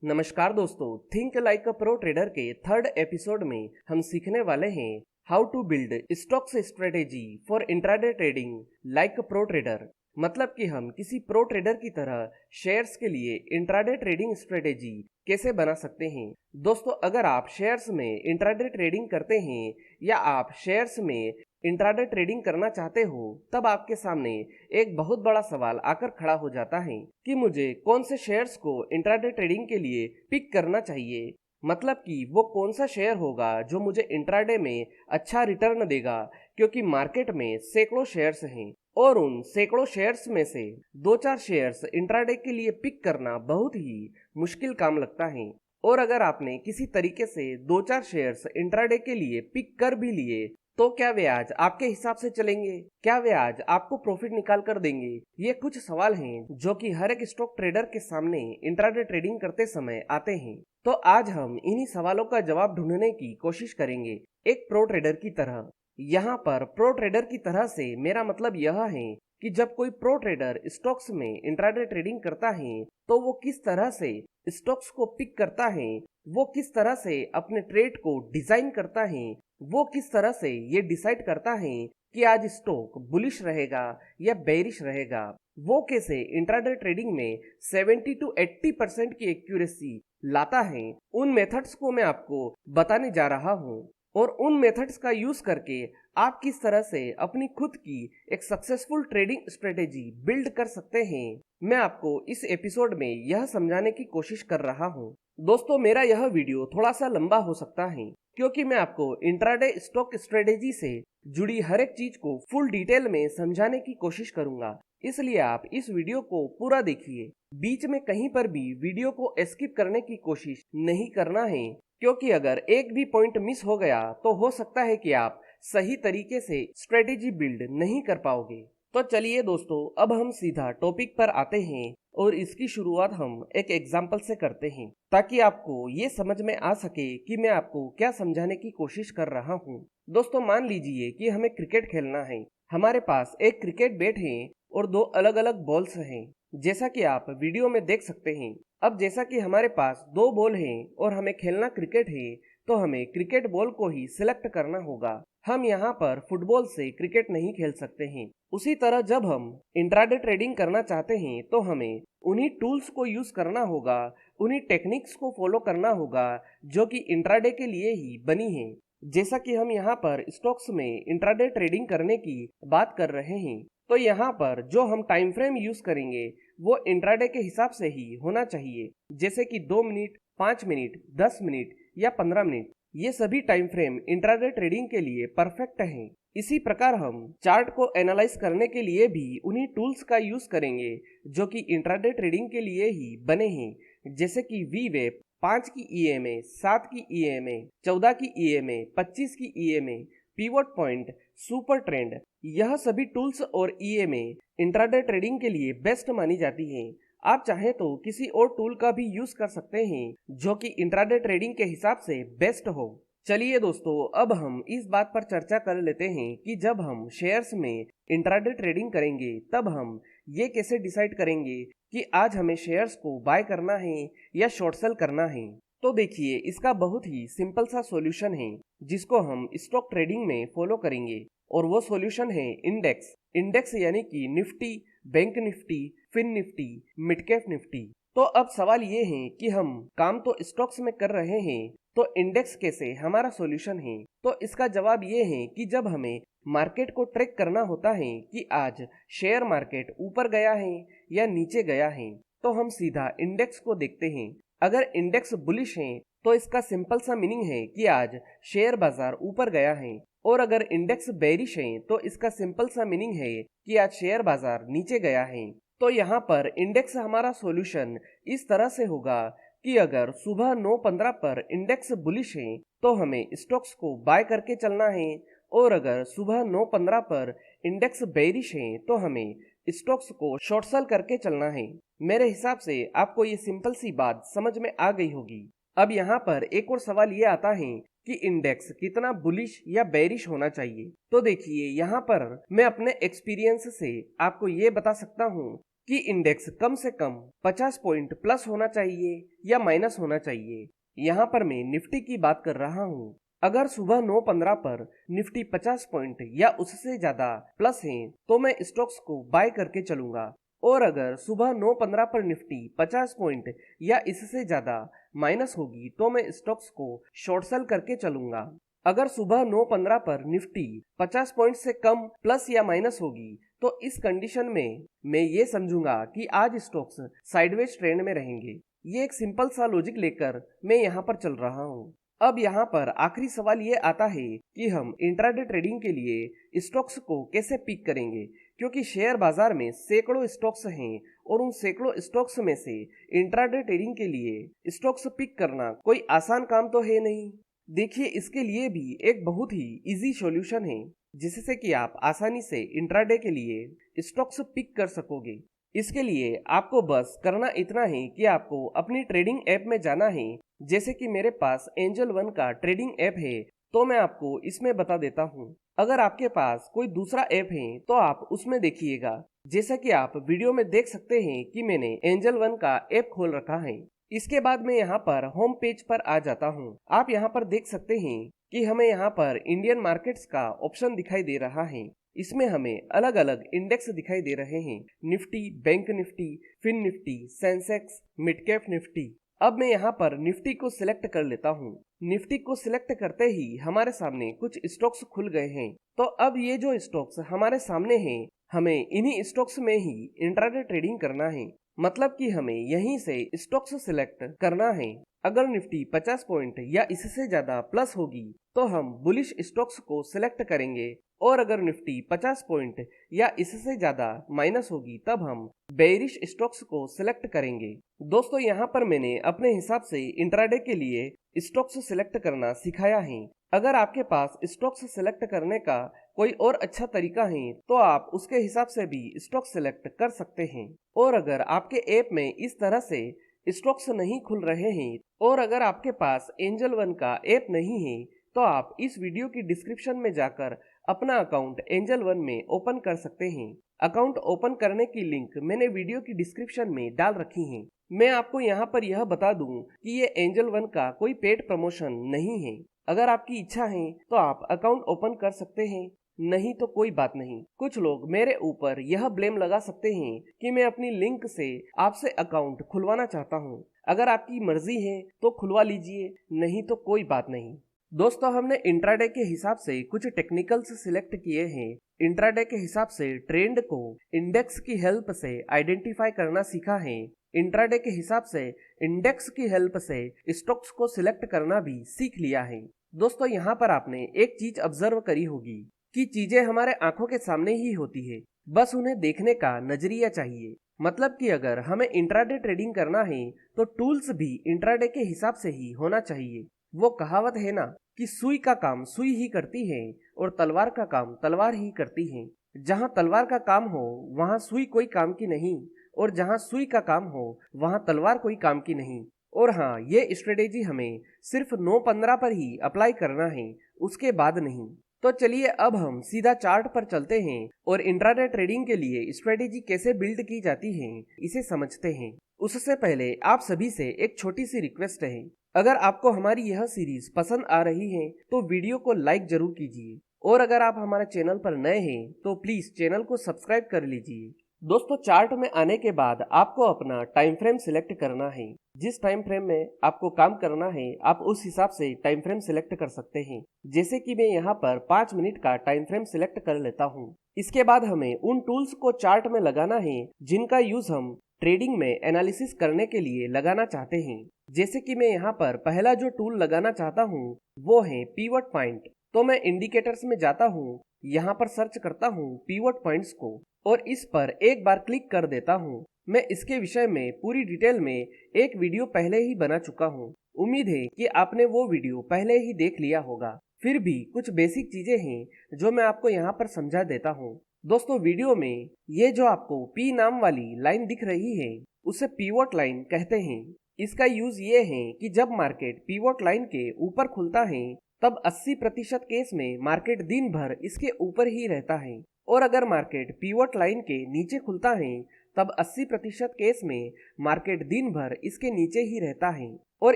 नमस्कार दोस्तों, think like a pro trader के थर्ड एपिसोड में हम सीखने वाले हैं how to build stocks strategy for intraday trading like a pro trader. मतलब कि हम किसी प्रो ट्रेडर की तरह शेयर्स के लिए इंट्राडे ट्रेडिंग स्ट्रेटेजी कैसे बना सकते हैं। दोस्तों, अगर आप शेयर्स में इंट्राडे ट्रेडिंग करते हैं या आप शेयर्स में इंट्राडे ट्रेडिंग करना चाहते हो, तब आपके सामने एक बहुत बड़ा सवाल आकर खड़ा हो जाता है कि मुझे कौन से शेयर्स को इंट्राडे ट्रेडिंग के लिए पिक करना चाहिए। मतलब कि वो कौन सा शेयर होगा जो मुझे इंट्राडे में अच्छा रिटर्न देगा, क्योंकि मार्केट में सैकड़ों शेयर्स हैं और उन सैकड़ों शेयर्स में से दो चार शेयर्स इंट्राडे के लिए पिक करना बहुत ही मुश्किल काम लगता है। और अगर आपने किसी तरीके से दो चार शेयर्स इंट्राडे के लिए पिक कर भी लिए, तो क्या वे आज आपके हिसाब से चलेंगे? क्या वे आज आपको प्रॉफिट निकाल कर देंगे? ये कुछ सवाल हैं जो कि हर एक स्टॉक ट्रेडर के सामने इंट्राडे ट्रेडिंग करते समय आते हैं। तो आज हम इन्हीं सवालों का जवाब ढूंढने की कोशिश करेंगे एक प्रो ट्रेडर की तरह। यहाँ पर प्रो ट्रेडर की तरह से मेरा मतलब यह है कि जब कोई प्रो ट्रेडर स्टॉक्स में इंट्राडे ट्रेडिंग करता है तो वो किस तरह से स्टॉक्स को पिक करता है, वो किस तरह से अपने ट्रेड को डिजाइन करता है, वो किस तरह से ये डिसाइड करता है कि आज स्टॉक बुलिश रहेगा या बेरिश रहेगा। वो कैसे इंट्राडे ट्रेडिंग में 70 to 80% की एक्यूरेसी लाता है, उन मेथड्स को मैं आपको बताने जा रहा हूँ। और उन मेथड्स का यूज करके आप किस तरह से अपनी खुद की एक सक्सेसफुल ट्रेडिंग स्ट्रेटेजी बिल्ड कर सकते हैं, मैं आपको इस एपिसोड में यह समझाने की कोशिश कर रहा हूँ। दोस्तों, मेरा यह वीडियो थोड़ा सा लंबा हो सकता है क्योंकि मैं आपको इंट्राडे स्टॉक स्ट्रेटेजी से जुड़ी हर एक चीज को फुल डिटेल में समझाने की कोशिश करूंगा, इसलिए आप इस वीडियो को पूरा देखिए। बीच में कहीं पर भी वीडियो को स्किप करने की कोशिश नहीं करना है, क्योंकि अगर एक भी पॉइंट मिस हो गया तो हो सकता है कि आप सही तरीके से स्ट्रेटेजी बिल्ड नहीं कर पाओगे। तो चलिए दोस्तों, अब हम सीधा टॉपिक पर आते हैं और इसकी शुरुआत हम एक एग्जाम्पल से करते हैं ताकि आपको ये समझ में आ सके कि मैं आपको क्या समझाने की कोशिश कर रहा हूँ। दोस्तों, मान लीजिए कि हमें क्रिकेट खेलना है। हमारे पास एक क्रिकेट बैट है और दो अलग अलग बॉल्स हैं, जैसा कि आप वीडियो में देख सकते हैं। अब जैसा कि हमारे पास दो बॉल हैं और हमें खेलना क्रिकेट है, तो हमें क्रिकेट बॉल को ही सिलेक्ट करना होगा। हम यहाँ पर फुटबॉल से क्रिकेट नहीं खेल सकते हैं। उसी तरह जब हम इंट्राडे ट्रेडिंग करना चाहते हैं तो हमें उन्हीं टूल्स को यूज करना होगा, उन्हीं टेक्निक्स को फॉलो करना होगा जो कि इंट्राडे के लिए ही बनी है। जैसा कि हम यहाँ पर स्टॉक्स में इंट्राडे ट्रेडिंग करने की बात कर रहे हैं, तो यहाँ पर जो हम टाइम फ्रेम यूज करेंगे वो इंट्राडे के हिसाब से ही होना चाहिए, जैसे कि 2 मिनट, 5 मिनट, 10 मिनट या 15 मिनट। ये सभी टाइम फ्रेम इंट्राडे ट्रेडिंग के लिए परफेक्ट हैं। इसी प्रकार हम चार्ट को एनालाइज करने के लिए भी उन्हीं टूल्स का यूज करेंगे जो कि इंट्राडे ट्रेडिंग के लिए ही बने हैं, जैसे कि वीवेब, 5 की ईएमए, 7 की ईएमए, 14 की ईएमए, 25 की EMA, pivot point, super trend, यह सभी टूल्स और ईएमए इंट्राडे ट्रेडिंग के लिए बेस्ट मानी जाती हैं। आप चाहें तो किसी और टूल का भी यूज कर सकते हैं जो कि इंट्राडे ट्रेडिंग के हिसाब से बेस्ट हो। चलिए दोस्तों, अब हम इस बात पर चर्चा कर लेते हैं कि जब हम शेयर्स में इंट्राडे ट्रेडिंग करेंगे तब हम ये कैसे डिसाइड करेंगे कि आज हमें शेयर्स को बाय करना है या शॉर्ट सेल करना है। तो देखिए, इसका बहुत ही सिंपल सा सॉल्यूशन है जिसको हम स्टॉक ट्रेडिंग में फॉलो करेंगे, और वो सॉल्यूशन है इंडेक्स। इंडेक्स यानी कि Nifty, bank Nifty, fin Nifty, mid cap Nifty. तो अब सवाल ये है कि हम काम तो स्टॉक्स में कर रहे हैं, तो इंडेक्स कैसे हमारा सॉल्यूशन है? तो इसका जवाब ये है कि जब हमें मार्केट को ट्रैक करना होता है कि आज शेयर मार्केट ऊपर गया है या नीचे गया है, तो हम सीधा इंडेक्स को देखते हैं। अगर इंडेक्स बुलिश है तो इसका सिंपल सा मीनिंग है कि आज शेयर बाजार ऊपर गया है, और अगर इंडेक्स बेरिश है तो इसका सिंपल सा मीनिंग है कि आज शेयर बाजार नीचे गया है। तो यहाँ पर इंडेक्स हमारा सॉल्यूशन इस तरह से होगा कि अगर सुबह 9:15 पर इंडेक्स बुलिश है तो हमें स्टॉक्स को बाय करके चलना है, और अगर सुबह 9:15 पर इंडेक्स बेरिश है तो हमें स्टॉक्स को शॉर्ट सेल करके चलना है। मेरे हिसाब से आपको ये सिंपल सी बात समझ में आ गई होगी। अब यहाँ पर एक और सवाल ये आता है कि इंडेक्स कितना बुलिश या बेरिश होना चाहिए। तो देखिए, यहाँ पर मैं अपने एक्सपीरियंस से आपको ये बता सकता हूँ कि इंडेक्स कम से कम 50 पॉइंट प्लस होना चाहिए या माइनस होना चाहिए। यहाँ पर मैं निफ्टी की बात कर रहा हूँ। अगर सुबह 9:15 पर निफ्टी 50 पॉइंट या उससे ज्यादा प्लस है तो मैं स्टॉक्स को बाय करके चलूंगा, और अगर सुबह 9:15 पर निफ्टी 50 पॉइंट या इससे ज्यादा माइनस होगी तो मैं स्टॉक्स को शॉर्ट सेल करके चलूंगा। अगर सुबह 9:15 पर निफ्टी 50 पॉइंट से कम प्लस या माइनस होगी तो इस कंडीशन में मैं ये समझूंगा कि आज स्टॉक्स साइडवेज ट्रेंड में रहेंगे। ये एक सिंपल सा लॉजिक लेकर मैं यहाँ पर चल रहा हूँ। अब यहाँ पर आखिरी सवाल ये आता है कि हम इंट्राडे ट्रेडिंग के लिए स्टॉक्स को कैसे पिक करेंगे, क्योंकि शेयर बाजार में सैकड़ों स्टॉक्स हैं और उन सैकड़ों स्टॉक्स में से इंट्राडे ट्रेडिंग के लिए स्टॉक्स पिक करना कोई आसान काम तो है नहीं। देखिए, इसके लिए भी एक बहुत ही इजी सॉल्यूशन है जिससे कि आप आसानी से इंट्राडे के लिए स्टॉक्स पिक कर सकोगे। इसके लिए आपको बस करना इतना है कि आपको अपनी ट्रेडिंग ऐप में जाना है। जैसे कि मेरे पास एंजल वन का ट्रेडिंग ऐप है तो मैं आपको इसमें बता देता हूँ। अगर आपके पास कोई दूसरा ऐप है तो आप उसमें देखिएगा। जैसा कि आप वीडियो में देख सकते हैं कि मैंने एंजल वन का ऐप खोल रखा है। इसके बाद मैं यहाँ पर होम पेज पर आ जाता हूँ। आप यहाँ पर देख सकते हैं कि हमें यहाँ पर इंडियन मार्केट्स का ऑप्शन दिखाई दे रहा है। इसमें हमें अलग अलग इंडेक्स दिखाई दे रहे हैं, Nifty, bank Nifty, fin Nifty, Sensex, mid cap Nifty. अब मैं यहाँ पर निफ्टी को सिलेक्ट कर लेता हूँ। निफ्टी को सिलेक्ट करते ही हमारे सामने कुछ स्टॉक्स खुल गए हैं। तो अब ये जो स्टॉक्स हमारे सामने हैं, हमें इन्हीं स्टॉक्स में ही इंट्राडे ट्रेडिंग करना है। मतलब कि हमें यहीं से स्टॉक्स सिलेक्ट करना है। अगर निफ्टी 50 पॉइंट या इससे ज्यादा प्लस होगी तो हम बुलिश स्टॉक्स को सिलेक्ट करेंगे, और अगर निफ्टी 50 पॉइंट या इससे ज्यादा माइनस होगी तब हम बेयरिश स्टॉक्स को सिलेक्ट करेंगे। दोस्तों, यहाँ पर मैंने अपने हिसाब से इंट्राडे के लिए स्टॉक्स सिलेक्ट करना सिखाया है। अगर आपके पास स्टॉक्स सिलेक्ट करने का कोई और अच्छा तरीका है तो आप उसके हिसाब से भी स्टॉक सिलेक्ट कर सकते हैं। और अगर आपके ऐप में इस तरह से स्टॉक्स नहीं खुल रहे हैं और अगर आपके पास एंजल वन का ऐप नहीं है तो आप इस वीडियो की डिस्क्रिप्शन में जाकर अपना अकाउंट एंजल वन में ओपन कर सकते हैं। अकाउंट ओपन करने की लिंक मैंने वीडियो की डिस्क्रिप्शन में डाल रखी है। मैं आपको यहाँ पर यह बता दूं कि ये एंजल वन का कोई पेड प्रमोशन नहीं है। अगर आपकी इच्छा है तो आप अकाउंट ओपन कर सकते हैं, नहीं तो कोई बात नहीं। कुछ लोग मेरे ऊपर यह ब्लेम लगा सकते हैं कि मैं अपनी लिंक से आपसे अकाउंट खुलवाना चाहता हूं। अगर आपकी मर्जी है तो खुलवा लीजिए, नहीं तो कोई बात नहीं। दोस्तों, हमने इंट्राडे के हिसाब से कुछ टेक्निकल्स सिलेक्ट किए हैं। इंट्राडे के हिसाब से ट्रेंड को इंडेक्स की हेल्प से आइडेंटिफाई करना सीखा है। इंट्राडे के हिसाब से इंडेक्स की हेल्प से स्टॉक्स को सिलेक्ट करना भी सीख लिया है। दोस्तों, यहाँ पर आपने एक चीज ऑब्जर्व करी होगी कि चीजें हमारे आंखों के सामने ही होती है, बस उन्हें देखने का नजरिया चाहिए। मतलब कि अगर हमें इंट्राडे ट्रेडिंग करना है तो टूल्स भी इंट्राडे के हिसाब से ही होना चाहिए। वो कहावत है ना कि सुई का काम सुई ही करती है और तलवार का काम तलवार ही करती है। जहाँ तलवार का काम हो वहाँ सुई कोई काम की नहीं, और जहाँ सुई का काम हो वहाँ तलवार कोई काम की नहीं। और हाँ, ये स्ट्रेटेजी हमें सिर्फ 9:15 पर ही अप्लाई करना है, उसके बाद नहीं। तो चलिए अब हम सीधा चार्ट पर चलते हैं और इंट्राडे ट्रेडिंग के लिए स्ट्रेटेजी कैसे बिल्ड की जाती है इसे समझते हैं। उससे पहले आप सभी से एक छोटी सी रिक्वेस्ट है। अगर आपको हमारी यह सीरीज पसंद आ रही है तो वीडियो को लाइक जरूर कीजिए, और अगर आप हमारे चैनल पर नए हैं तो प्लीज चैनल को सब्सक्राइब कर लीजिए। दोस्तों, चार्ट में आने के बाद आपको अपना टाइम फ्रेम सिलेक्ट करना है। जिस टाइम फ्रेम में आपको काम करना है आप उस हिसाब से टाइम फ्रेम सिलेक्ट कर सकते हैं। जैसे कि मैं यहाँ पर 5 मिनट का टाइम फ्रेम सिलेक्ट कर लेता हूँ। इसके बाद हमें उन टूल्स को चार्ट में लगाना है जिनका यूज हम ट्रेडिंग में एनालिसिस करने के लिए लगाना चाहते हैं। जैसे कि मैं यहाँ पर पहला जो टूल लगाना चाहता हूँ वो है पिवट पॉइंट। तो मैं इंडिकेटर्स में जाता हूँ, यहाँ पर सर्च करता हूँ पिवट पॉइंट्स को और इस पर एक बार क्लिक कर देता हूँ। मैं इसके विषय में पूरी डिटेल में एक वीडियो पहले ही बना चुका हूँ। उम्मीद है कि आपने वो वीडियो पहले ही देख लिया होगा। फिर भी कुछ बेसिक चीजें हैं जो मैं आपको यहाँ पर समझा देता हूँ। दोस्तों, वीडियो में ये जो आपको पी नाम वाली लाइन दिख रही है उसे पिवट लाइन कहते हैं। इसका यूज ये है कि जब मार्केट पिवट लाइन के ऊपर खुलता है तब 80% केस में मार्केट दिन भर इसके ऊपर ही रहता है, और अगर मार्केट पिवट लाइन के नीचे खुलता है तब 80% केस में मार्केट दिन भर इसके नीचे ही रहता है और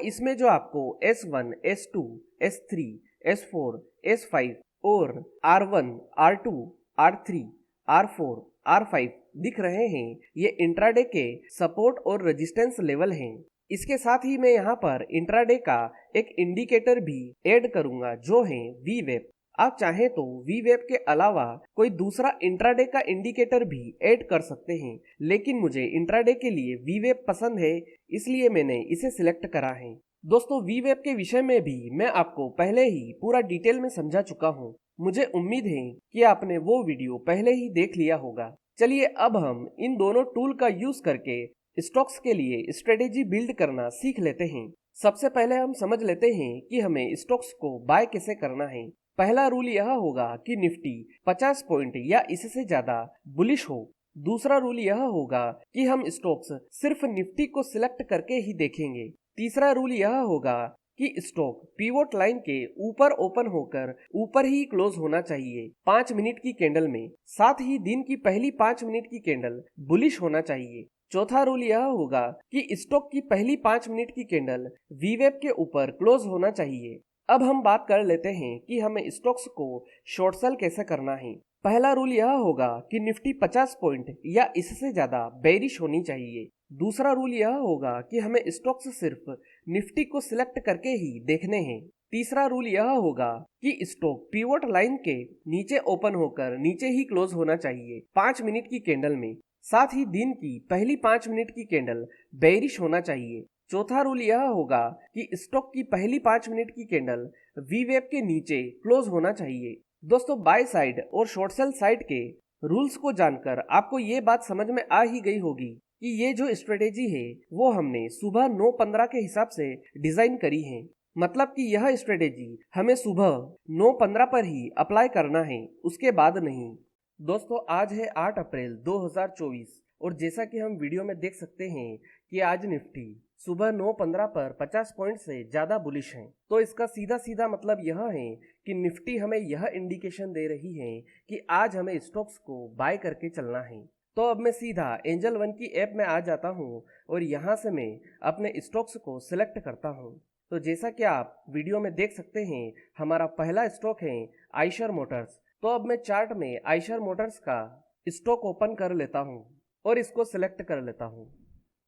इसमें जो आपको S1, S2, S3, S4, S5 और R1, R2, R3, R4, R5 दिख रहे हैं, ये इंट्राडे के सपोर्ट और रेजिस्टेंस लेवल हैं। इसके साथ ही मैं यहाँ पर इंट्राडे का एक इंडिकेटर भी ऐड करूंगा जो है VWAP। आप चाहें तो VWAP के अलावा कोई दूसरा इंट्राडे का इंडिकेटर भी ऐड कर सकते हैं, लेकिन मुझे इंट्राडे के लिए VWAP पसंद है, इसलिए मैंने इसे सिलेक्ट करा है। दोस्तों, VWAP के विषय में भी मैं आपको पहले ही पूरा डिटेल में समझा चुका हूँ। मुझे उम्मीद है कि आपने वो वीडियो पहले ही देख लिया होगा। चलिए अब हम इन दोनों टूल का यूज करके स्टॉक्स के लिए स्ट्रेटेजी बिल्ड करना सीख लेते हैं। सबसे पहले हम समझ लेते हैं कि हमें स्टॉक्स को बाय कैसे करना है। पहला रूल यह होगा कि निफ्टी 50 पॉइंट या इससे ज्यादा बुलिश हो। दूसरा रूल यह होगा कि हम स्टॉक्स सिर्फ निफ्टी को सिलेक्ट करके ही देखेंगे। तीसरा रूल यह होगा कि स्टॉक पिवोट लाइन के ऊपर ओपन होकर ऊपर ही क्लोज होना चाहिए 5 मिनट की कैंडल में, साथ ही दिन की पहली 5 मिनट की कैंडल बुलिश होना चाहिए। चौथा रूल यह होगा कि स्टॉक की पहली 5 मिनट की कैंडल VWAP के ऊपर क्लोज होना चाहिए। अब हम बात कर लेते हैं कि हमें स्टॉक्स को शॉर्ट सेल कैसे करना है। पहला रूल यह होगा कि निफ्टी 50 पॉइंट या इससे ज्यादा बेरिश होनी चाहिए। दूसरा रूल यह होगा कि हमें स्टॉक्स सिर्फ निफ्टी को सिलेक्ट करके ही देखने हैं। तीसरा रूल यह होगा कि स्टॉक पिवोट लाइन के नीचे ओपन होकर नीचे ही क्लोज होना चाहिए 5 मिनट की कैंडल में, साथ ही दिन की पहली 5 मिनट की कैंडल बेरिश होना चाहिए। चौथा रूल यह होगा कि स्टॉक की पहली 5 मिनट की कैंडल VWAP के नीचे क्लोज होना चाहिए। दोस्तों, बाय साइड और शॉर्ट सेल साइड के रूल्स को जानकर आपको ये बात समझ में आ ही गई होगी कि ये जो स्ट्रेटेजी है वो हमने सुबह 9:15 के हिसाब से डिजाइन करी है। मतलब कि यह स्ट्रेटेजी हमें सुबह 9:15 पर ही अप्लाई करना है, उसके बाद नहीं। दोस्तों, आज है 8 अप्रैल 2024 और जैसा कि हम वीडियो में देख सकते हैं कि आज निफ्टी सुबह 9:15 पर 50 पॉइंट से ज्यादा बुलिश है। तो इसका सीधा सीधा मतलब यह है कि निफ्टी हमें यह इंडिकेशन दे रही है कि आज हमें स्टॉक्स को बाय करके चलना है। तो अब मैं सीधा एंजल वन की ऐप में आ जाता हूँ और यहाँ से मैं अपने स्टॉक्स को सिलेक्ट करता हूँ। तो जैसा कि आप वीडियो में देख सकते हैं, हमारा पहला स्टॉक है आइशर मोटर्स। तो अब मैं चार्ट में आइशर मोटर्स का स्टॉक ओपन कर लेता हूँ और इसको सिलेक्ट कर लेता हूँ।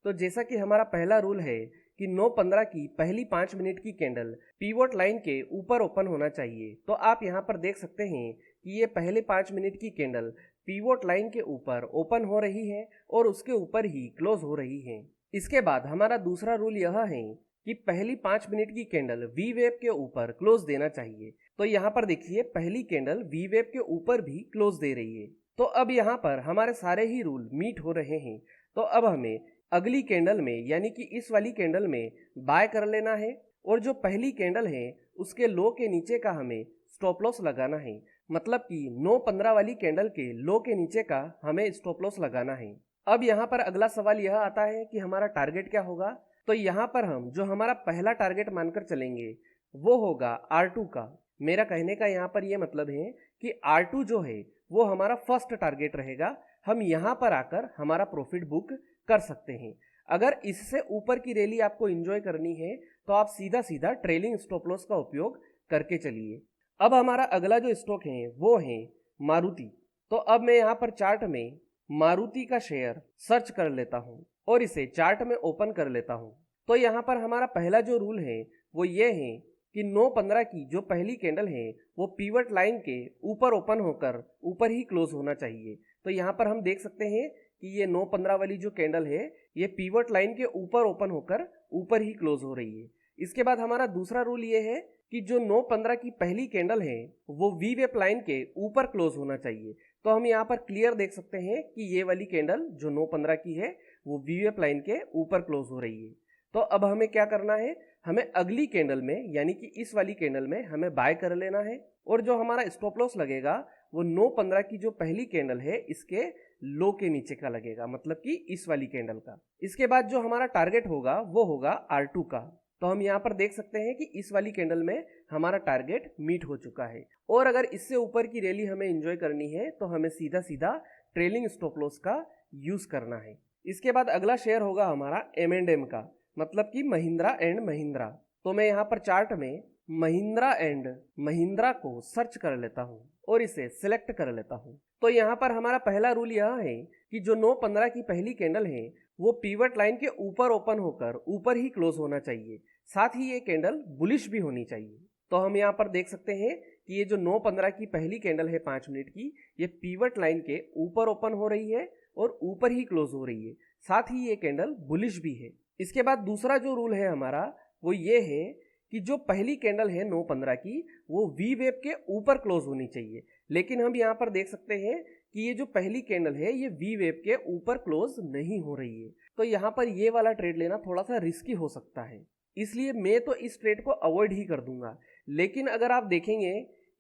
तो जैसा कि हमारा पहला रूल है कि 9:15 की पहली 5 मिनट की कैंडल पिवोट लाइन के ऊपर ओपन होना चाहिए। तो आप यहाँ पर देख सकते हैं कि ये पहले 5 मिनट की कैंडल पिवोट लाइन के ऊपर ओपन हो रही है और उसके ऊपर ही क्लोज हो रही है। इसके बाद हमारा दूसरा रूल यह है कि पहली 5 मिनट की कैंडल VWAP के ऊपर क्लोज देना चाहिए। तो यहाँ पर देखिए, पहली कैंडल VWAP के ऊपर भी क्लोज दे रही है। तो अब यहाँ पर हमारे सारे ही रूल मीट हो रहे हैं। तो अब हमें अगली कैंडल में यानी कि इस वाली कैंडल में बाय कर लेना है और जो पहली कैंडल है उसके लो के नीचे का हमें स्टॉप लॉस लगाना है। मतलब कि 9:15 वाली कैंडल के लो के नीचे का हमें स्टॉप लॉस लगाना है। अब यहाँ पर अगला सवाल यह आता है कि हमारा टारगेट क्या होगा। तो यहाँ पर हम जो हमारा पहला टारगेट मानकर चलेंगे वो होगा R2 का। मेरा कहने का यहाँ पर यह मतलब है कि R2 जो है वो हमारा फर्स्ट टारगेट रहेगा। हम यहाँ पर आकर हमारा प्रॉफिट बुक कर सकते हैं। अगर इससे ऊपर की रैली आपको एंजॉय करनी है तो आप सीधा सीधा ट्रेलिंग स्टॉप लॉस का उपयोग करके चलिए। अब हमारा अगला जो स्टॉक है वो है मारुति। तो अब मैं यहाँ पर चार्ट में मारुति का शेयर सर्च कर लेता हूँ और इसे चार्ट में ओपन कर लेता हूँ। तो यहाँ पर हमारा पहला जो रूल है वो ये है कि 9:15 की जो पहली कैंडल है वो पिवट लाइन के ऊपर ओपन होकर ऊपर ही क्लोज होना चाहिए। तो यहाँ पर हम देख सकते हैं कि ये 9:15 वाली जो कैंडल है ये पिवट लाइन के ऊपर ओपन होकर ऊपर ही क्लोज हो रही है। इसके बाद हमारा दूसरा रूल ये है कि जो 9:15 की पहली कैंडल है वो VWAP लाइन के ऊपर क्लोज होना चाहिए। तो हम यहाँ पर क्लियर देख सकते हैं कि ये वाली कैंडल जो 9:15 की है वो VWAP लाइन के ऊपर क्लोज हो रही है। तो अब हमें क्या करना है, हमें अगली कैंडल में यानी कि इस वाली कैंडल में हमें बाय कर लेना है और जो हमारा स्टॉप लॉस लगेगा वो 9:15 की जो पहली कैंडल है इसके लो के नीचे का लगेगा, मतलब कि इस वाली कैंडल का। इसके बाद जो हमारा टारगेट होगा वो होगा R2 का। तो हम यहाँ पर देख सकते हैं कि इस वाली कैंडल में हमारा टारगेट मीट हो चुका है और अगर इससे ऊपर की रैली हमें एंजॉय करनी है तो हमें सीधा सीधा ट्रेलिंग स्टॉप लॉस का यूज करना है। इसके बाद अगला शेयर होगा हमारा M&M का, मतलब कि महिंद्रा एंड महिंद्रा। तो मैं यहाँ पर चार्ट में महिंद्रा एंड महिंद्रा को सर्च कर लेता हूँ और इसे सिलेक्ट कर लेता हूँ। तो यहाँ पर हमारा पहला रूल यह है कि जो 9:15 की पहली कैंडल है वो पीवट लाइन के ऊपर ओपन होकर ऊपर ही क्लोज होना चाहिए, साथ ही ये कैंडल बुलिश भी होनी चाहिए। तो हम यहाँ पर देख सकते हैं कि ये जो 9:15 की पहली कैंडल है 5 मिनट की, ये पीवट लाइन के ऊपर ओपन हो रही है और ऊपर ही क्लोज हो रही है, साथ ही ये कैंडल बुलिश भी है। इसके बाद दूसरा जो रूल है हमारा वो ये है कि जो पहली कैंडल है 9:15 की वो वी वेव के ऊपर क्लोज होनी चाहिए, लेकिन हम यहाँ पर देख सकते हैं कि ये जो पहली कैंडल है ये वी वेव के ऊपर क्लोज नहीं हो रही है। तो यहाँ पर ये वाला ट्रेड लेना थोड़ा सा रिस्की हो सकता है, इसलिए मैं तो इस ट्रेड को अवॉइड ही कर दूंगा। लेकिन अगर आप देखेंगे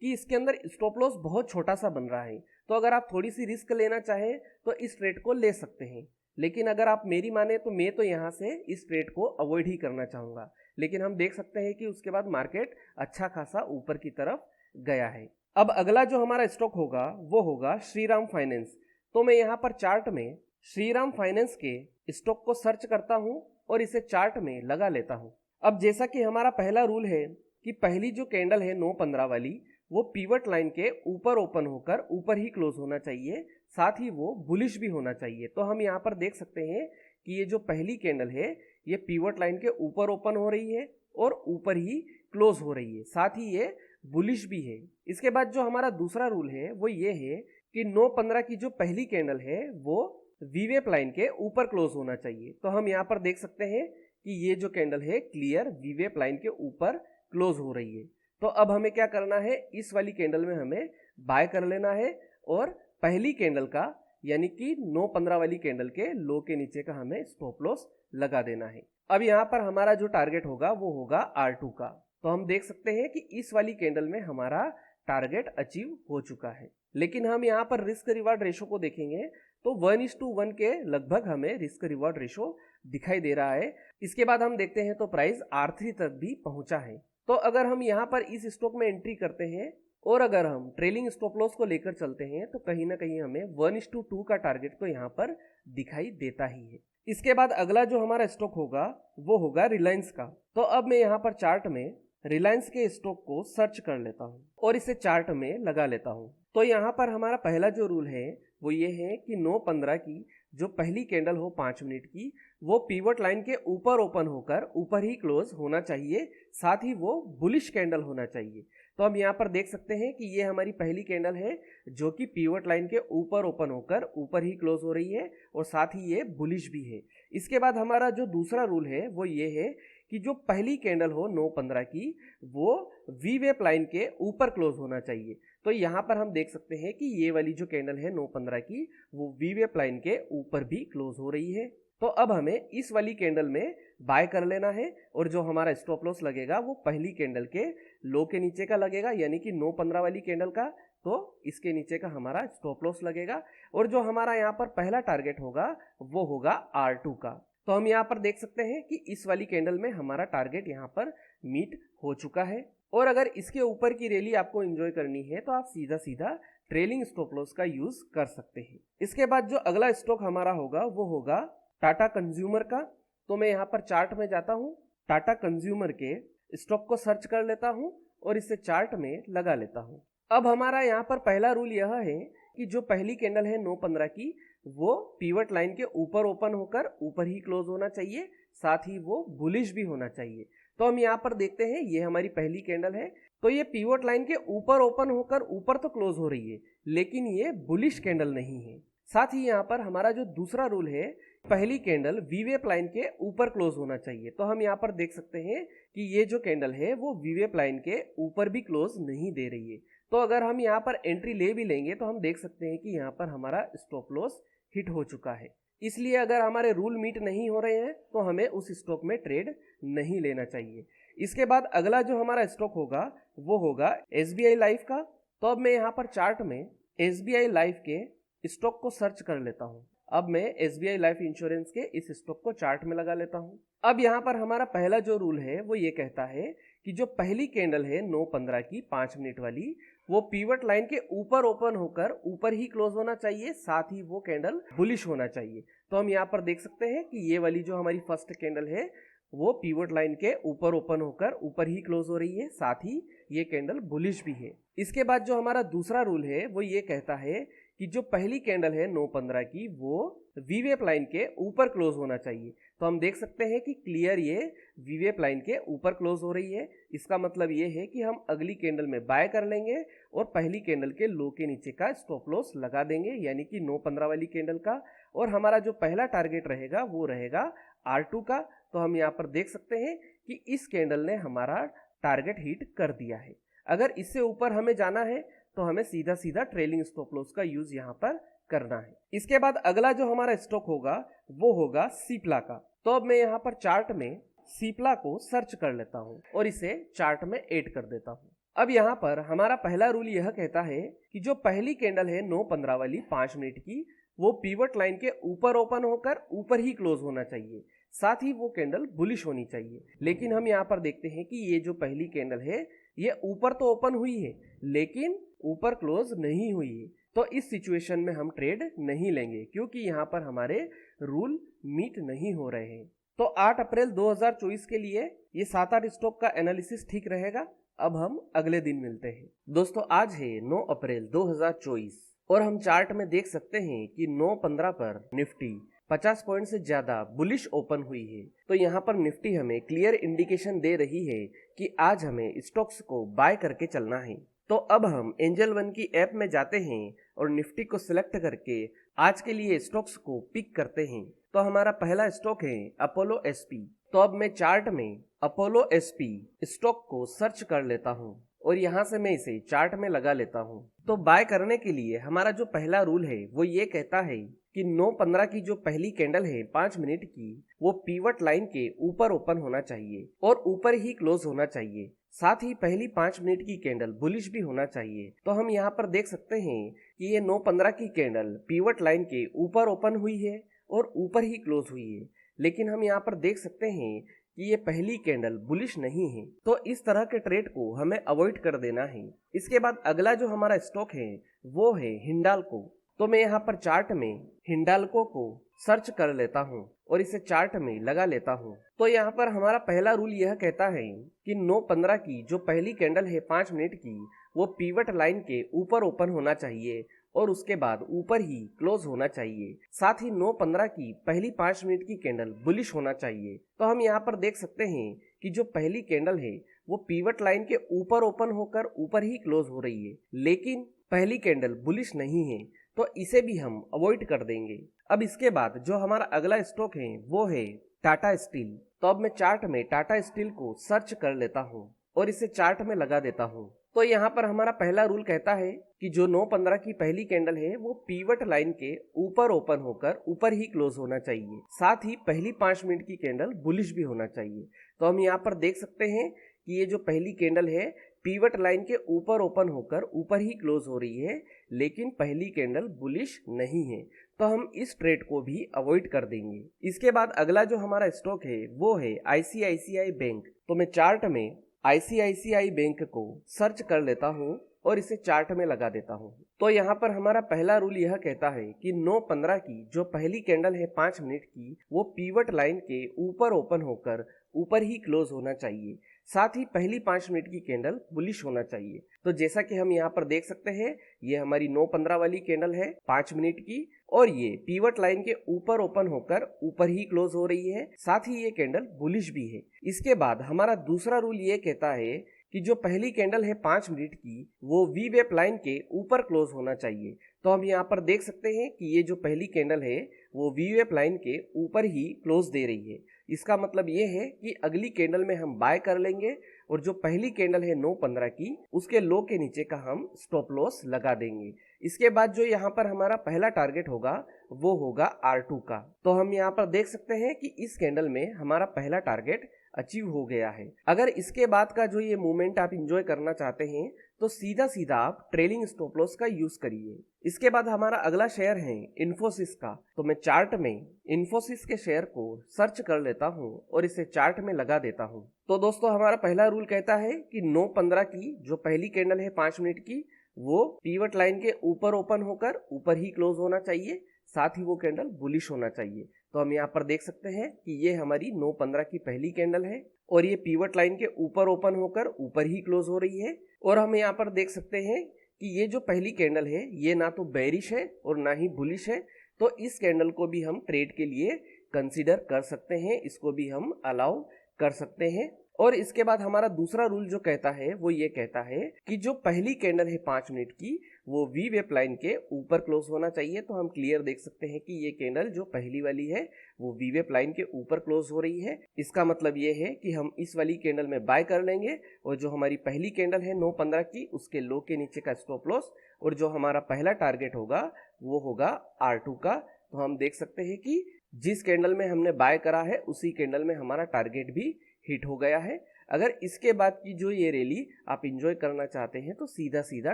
कि इसके अंदर स्टॉप लॉस बहुत छोटा सा बन रहा है, तो अगर आप थोड़ी सी रिस्क लेना चाहें तो इस ट्रेड को ले सकते हैं। लेकिन अगर आप मेरी माने तो मैं तो यहाँ से इस ट्रेड को अवॉइड ही करना चाहूँगा। लेकिन हम देख सकते हैं कि उसके बाद मार्केट अच्छा खासा ऊपर की तरफ गया है। अब अगला जो हमारा स्टॉक होगा वो होगा श्रीराम फाइनेंस। तो मैं यहाँ पर चार्ट में श्रीराम फाइनेंस के स्टॉक को सर्च करता हूँ और इसे चार्ट में लगा लेता हूँ। अब जैसा कि हमारा पहला रूल है कि पहली जो कैंडल है 9:15 वाली वो पीवट लाइन के ऊपर ओपन होकर ऊपर ही क्लोज होना चाहिए, साथ ही वो बुलिश भी होना चाहिए। तो हम यहाँ पर देख सकते हैं कि ये जो पहली कैंडल है ये पीवट लाइन के ऊपर ओपन हो रही है और ऊपर ही क्लोज हो रही है, साथ ही ये बुलिश भी है। इसके बाद जो हमारा दूसरा रूल है वो ये है कि 9:15 की जो पहली कैंडल है वो वीवेप लाइन के ऊपर क्लोज होना चाहिए। तो हम यहाँ पर देख सकते हैं कि ये जो कैंडल है क्लियर वीवेप लाइन के ऊपर क्लोज हो रही है। तो अब हमें क्या करना है, इस वाली कैंडल में हमें बाय कर लेना है और पहली कैंडल का यानी कि 9:15 वाली कैंडल के लो के नीचे का हमें स्टॉप लॉस लगा देना है। अब यहाँ पर हमारा जो टारगेट होगा वो होगा R2 का। तो हम देख सकते हैं कि इस वाली कैंडल में हमारा टारगेट अचीव हो चुका है। लेकिन हम यहाँ पर रिस्क रिवार्ड रेशो को देखेंगे तो 1:1 के लगभग हमें रिस्क रिवार्ड रेशो दिखाई दे रहा है। इसके बाद हम देखते हैं तो प्राइस R3 तक भी पहुंचा है। तो अगर हम यहाँ पर इस स्टॉक में एंट्री करते हैं और अगर हम ट्रेलिंग स्टॉप लॉस को लेकर चलते हैं तो कहीं ना कहीं हमें 1:2 का टारगेट तो यहाँ पर दिखाई देता ही है। इसके बाद अगला जो हमारा स्टॉक होगा वो होगा रिलायंस का। तो अब मैं यहाँ पर चार्ट में रिलायंस के स्टॉक को सर्च कर लेता हूँ और इसे चार्ट में लगा लेता हूँ। तो यहाँ पर हमारा पहला जो रूल है वो ये है कि 9:15 की जो पहली कैंडल हो 5 मिनट की वो पीवट लाइन के ऊपर ओपन होकर ऊपर ही क्लोज होना चाहिए, साथ ही वो बुलिश कैंडल होना चाहिए। तो हम यहाँ पर देख सकते हैं कि ये हमारी पहली कैंडल है जो कि पीवट लाइन के ऊपर ओपन होकर ऊपर ही क्लोज हो रही है और साथ ही ये बुलिश भी है। इसके बाद हमारा जो दूसरा रूल है वो ये है कि जो पहली कैंडल हो 9:15 की वो वी वेप लाइन के ऊपर क्लोज होना चाहिए। तो यहाँ पर हम देख सकते हैं कि ये वाली जो कैंडल है 9:15 की वो वी वेप लाइन के ऊपर भी क्लोज हो रही है। तो अब हमें इस वाली कैंडल में बाय कर लेना है और जो हमारा स्टॉप लॉस लगेगा वो पहली कैंडल के लो के नीचे का लगेगा, यानी कि 9:15 वाली कैंडल का। तो इसके नीचे का हमारा स्टॉप लॉस लगेगा और जो हमारा यहाँ पर पहला टारगेट होगा वो होगा R2 का। तो हम यहाँ पर देख सकते हैं कि इस वाली कैंडल में हमारा टारगेट यहाँ पर मीट हो चुका है। और अगर इसके ऊपर की रैली आपको एंजॉय करनी है तो आप सीधा सीधा ट्रेलिंग स्टॉप लॉस का यूज कर सकते हैं। इसके बाद जो अगला स्टॉक हमारा होगा वो होगा टाटा कंज्यूमर का। तो मैं यहाँ पर चार्ट में जाता हूँ, टाटा कंज्यूमर के स्टॉक को सर्च कर लेता हूँ और इसे चार्ट में लगा लेता हूँ। अब हमारा यहाँ पर पहला रूल यह है कि जो पहली कैंडल है 9:15 की वो पीवट लाइन के ऊपर ओपन होकर ऊपर ही क्लोज होना चाहिए, साथ ही वो बुलिश भी होना चाहिए। तो हम यहाँ पर देखते हैं ये हमारी पहली कैंडल है, तो ये पीवट लाइन के ऊपर ओपन होकर ऊपर तो क्लोज हो रही है लेकिन ये बुलिश कैंडल नहीं है। साथ ही यहाँ पर हमारा जो दूसरा रूल है पहली कैंडल वीवेप लाइन के ऊपर क्लोज होना चाहिए। तो हम यहाँ पर देख सकते हैं कि ये जो कैंडल है वो वीवेप लाइन के ऊपर भी क्लोज नहीं दे रही है। तो अगर हम यहाँ पर एंट्री ले भी लेंगे तो हम देख सकते हैं कि यहाँ पर हमारा स्टॉप लॉस हिट हो चुका है। इसलिए अगर हमारे रूल मीट नहीं हो रहे हैं तो हमें उस स्टॉक में ट्रेड नहीं लेना चाहिए। इसके बाद अगला जो हमारा स्टॉक होगा वो होगा SBI लाइफ का। तो अब मैं यहाँ पर चार्ट में SBI लाइफ के स्टॉक को सर्च कर लेता हूँ अब मैं SBI लाइफ इंश्योरेंस के इस स्टॉक को चार्ट में लगा लेता हूँ। अब यहाँ पर हमारा पहला जो रूल है वो ये कहता है कि जो पहली कैंडल है 9:15 की 5 मिनट वाली, वो पीवट लाइन के ऊपर ओपन होकर ऊपर ही क्लोज होना चाहिए, साथ ही वो कैंडल बुलिश होना चाहिए। तो हम यहाँ पर देख सकते हैं कि ये वाली जो हमारी फर्स्ट कैंडल है वो पीवट लाइन के ऊपर ओपन होकर ऊपर ही क्लोज हो रही है, साथ ही ये कैंडल बुलिश भी है। इसके बाद जो हमारा दूसरा रूल है वो ये कहता है कि जो पहली कैंडल है 9:15 की वो वीवेप लाइन के ऊपर क्लोज होना चाहिए। तो हम देख सकते हैं कि क्लियर ये वीवेप लाइन के ऊपर क्लोज हो रही है। इसका मतलब ये है कि हम अगली कैंडल में बाय कर लेंगे और पहली कैंडल के लो के नीचे का स्टॉप लॉस लगा देंगे, यानी कि 9:15 वाली कैंडल का। और हमारा जो पहला टारगेट रहेगा वो रहेगा R2 का। तो हम यहाँ पर देख सकते हैं कि इस कैंडल ने हमारा टारगेट हिट कर दिया है। अगर इससे ऊपर हमें जाना है तो हमें सीधा सीधा ट्रेलिंग स्टॉप लॉस का यूज यहाँ पर करना है। इसके बाद अगला जो हमारा स्टॉक होगा वो होगा सिप्ला का। तो अब मैं यहाँ पर चार्ट में सिप्ला को सर्च कर लेता हूँ और इसे चार्ट में ऐड कर देता हूँ। अब यहाँ पर हमारा पहला रूल यह कहता है कि जो पहली कैंडल है 9:15 वाली 5 मिनट की, वो पीवट लाइन के ऊपर ओपन होकर ऊपर ही क्लोज होना चाहिए, साथ ही वो कैंडल बुलिश होनी चाहिए। लेकिन हम यहाँ पर देखते हैं कि ये जो पहली कैंडल है ये ऊपर तो ओपन हुई है लेकिन ऊपर क्लोज नहीं हुई है। तो इस सिचुएशन में हम ट्रेड नहीं लेंगे क्योंकि यहाँ पर हमारे रूल मीट नहीं हो रहे हैं। तो 8 अप्रैल 2024 के लिए ये 7-8 स्टॉक का एनालिसिस ठीक रहेगा। अब हम अगले दिन मिलते हैं। दोस्तों आज है 9 अप्रैल 2024 और हम चार्ट में देख सकते हैं कि 9:15 पर निफ्टी 50 पॉइंट से ज्यादा बुलिश ओपन हुई है। तो यहाँ पर निफ्टी हमें क्लियर इंडिकेशन दे रही है कि आज हमें स्टॉक्स को बाय करके चलना है। तो अब हम एंजल वन की ऐप में जाते हैं और निफ्टी को सिलेक्ट करके आज के लिए स्टॉक्स को पिक करते हैं। तो हमारा पहला स्टॉक है अपोलो SP। तो अब मैं चार्ट में अपोलो SP स्टॉक को सर्च कर लेता हूँ और यहाँ से मैं इसे चार्ट में लगा लेता हूँ। तो बाय करने के लिए हमारा जो पहला रूल है वो ये कहता है कि 9:15 की जो पहली कैंडल है 5 मिनट की, वो पीवट लाइन के ऊपर ओपन होना चाहिए और ऊपर ही क्लोज होना चाहिए, साथ ही पहली 5 मिनट की कैंडल बुलिश भी होना चाहिए। तो हम यहाँ पर देख सकते हैं कि ये 9:15 की कैंडल पीवट लाइन के ऊपर ओपन हुई है और ऊपर ही क्लोज हुई है, लेकिन हम यहाँ पर देख सकते हैं कि ये पहली कैंडल बुलिश नहीं है। तो इस तरह के ट्रेड को हमें अवॉइड कर देना है। इसके बाद अगला जो हमारा स्टॉक है वो है हिंडाल्को। तो मैं यहाँ पर चार्ट में हिंडाल्को को सर्च कर लेता हूँ और इसे चार्ट में लगा लेता हूँ। तो यहाँ पर हमारा पहला रूल यह कहता है कि 9:15 की जो पहली कैंडल है 5 मिनट की, वो पीवट लाइन के ऊपर ओपन होना चाहिए और उसके बाद ऊपर ही क्लोज होना चाहिए, साथ ही 9:15 की पहली 5 मिनट की कैंडल बुलिश होना चाहिए। तो हम यहाँ पर देख सकते हैं कि जो पहली कैंडल है वो पीवट लाइन के ऊपर ओपन होकर ऊपर ही क्लोज हो रही है, लेकिन पहली कैंडल बुलिश नहीं है, तो इसे भी हम अवॉइड कर देंगे। अब इसके बाद जो हमारा अगला स्टॉक है वो है टाटा स्टील। तो अब मैं चार्ट में टाटा स्टील को सर्च कर लेता हूँ और इसे चार्ट में लगा देता हूँ। तो यहाँ पर हमारा पहला रूल कहता है कि जो 9:15 की पहली कैंडल है वो पीवट लाइन के ऊपर ओपन होकर ऊपर ही क्लोज होना चाहिए, साथ ही पहली 5 मिनट की कैंडल बुलिश भी होना चाहिए। तो हम यहाँ पर देख सकते हैं कि ये जो पहली कैंडल है पीवट लाइन के ऊपर ओपन होकर ऊपर ही क्लोज हो रही है, लेकिन पहली कैंडल बुलिश नहीं है, तो हम इस ट्रेड को भी अवॉइड कर देंगे। इसके बाद अगला जो हमारा स्टॉक है वो है ICICI बैंक। तो मैं चार्ट में ICICI बैंक को सर्च कर लेता हूँ और इसे चार्ट में लगा देता हूँ। तो यहाँ पर हमारा पहला रूल यह कहता है कि 9:15 की जो पहली कैंडल है 5 मिनट की, वो पीवट लाइन के ऊपर ओपन होकर ऊपर ही क्लोज होना चाहिए, साथ ही पहली 5 मिनट की कैंडल बुलिश होना चाहिए। तो जैसा कि हम यहाँ पर देख सकते हैं ये हमारी 9:15 वाली कैंडल है 5 मिनट की और ये पीवट लाइन के ऊपर ओपन होकर ऊपर ही क्लोज हो रही है, साथ ही ये कैंडल बुलिश भी है। इसके बाद हमारा दूसरा रूल ये कहता है कि जो पहली कैंडल है 5 मिनट की, वो वी वेप लाइन के ऊपर क्लोज होना चाहिए। तो हम यहाँ पर देख सकते हैं कि ये जो पहली कैंडल है वो वी वेप लाइन के ऊपर ही क्लोज दे रही है। इसका मतलब ये है कि अगली कैंडल में हम बाय कर लेंगे और जो पहली कैंडल है 9:15 की, उसके लो के नीचे का हम स्टॉप लॉस लगा देंगे। इसके बाद जो यहाँ पर हमारा पहला टारगेट होगा वो होगा R2 का। तो हम यहाँ पर देख सकते हैं कि इस कैंडल में हमारा पहला टारगेट अचीव हो गया है। अगर इसके बाद का जो ये मूवमेंट आप इंजॉय करना चाहते हैं तो सीधा सीधा आप ट्रेलिंग स्टॉप लॉस का यूज करिए। इसके बाद हमारा अगला शेयर है इन्फोसिस का। तो मैं चार्ट में इन्फोसिस के शेयर को सर्च कर लेता हूँ और इसे चार्ट में लगा देता हूँ। तो दोस्तों हमारा पहला रूल कहता है कि 9:15 की जो पहली कैंडल है 5 मिनट की, वो पीवट लाइन के ऊपर ओपन होकर ऊपर ही क्लोज होना चाहिए, साथ ही वो कैंडल बुलिश होना चाहिए। तो हम यहाँ पर देख सकते हैं कि ये हमारी 9:15 की पहली कैंडल है और ये पीवट लाइन के ऊपर ओपन होकर ऊपर ही क्लोज हो रही है। और हम यहाँ पर देख सकते हैं कि ये जो पहली कैंडल है ये ना तो बेरिश है और ना ही बुलिश है। तो इस कैंडल को भी हम ट्रेड के लिए कंसीडर कर सकते हैं, इसको भी हम अलाउ कर सकते हैं। और इसके बाद हमारा दूसरा रूल जो कहता है वो ये कहता है कि जो पहली कैंडल है 5 मिनट की, वो वी वेप लाइन के ऊपर क्लोज होना चाहिए। तो हम क्लियर देख सकते हैं कि ये कैंडल जो पहली वाली है वो वी वेप लाइन के ऊपर क्लोज हो रही है। इसका मतलब ये है कि हम इस वाली कैंडल में बाय कर लेंगे और जो हमारी पहली कैंडल है 9:15 की, उसके लो के नीचे का स्टॉप लॉस और जो हमारा पहला टारगेट होगा वो होगा R2 का। तो हम देख सकते हैं कि जिस कैंडल में हमने बाय करा है उसी कैंडल में हमारा टारगेट भी हिट हो गया है। अगर इसके बाद की जो ये रैली आप इंजॉय करना चाहते हैं तो सीधा सीधा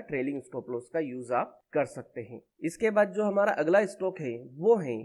ट्रेलिंग स्टॉप लॉस का यूज आप कर सकते हैं। इसके बाद जो हमारा अगला स्टॉक है वो है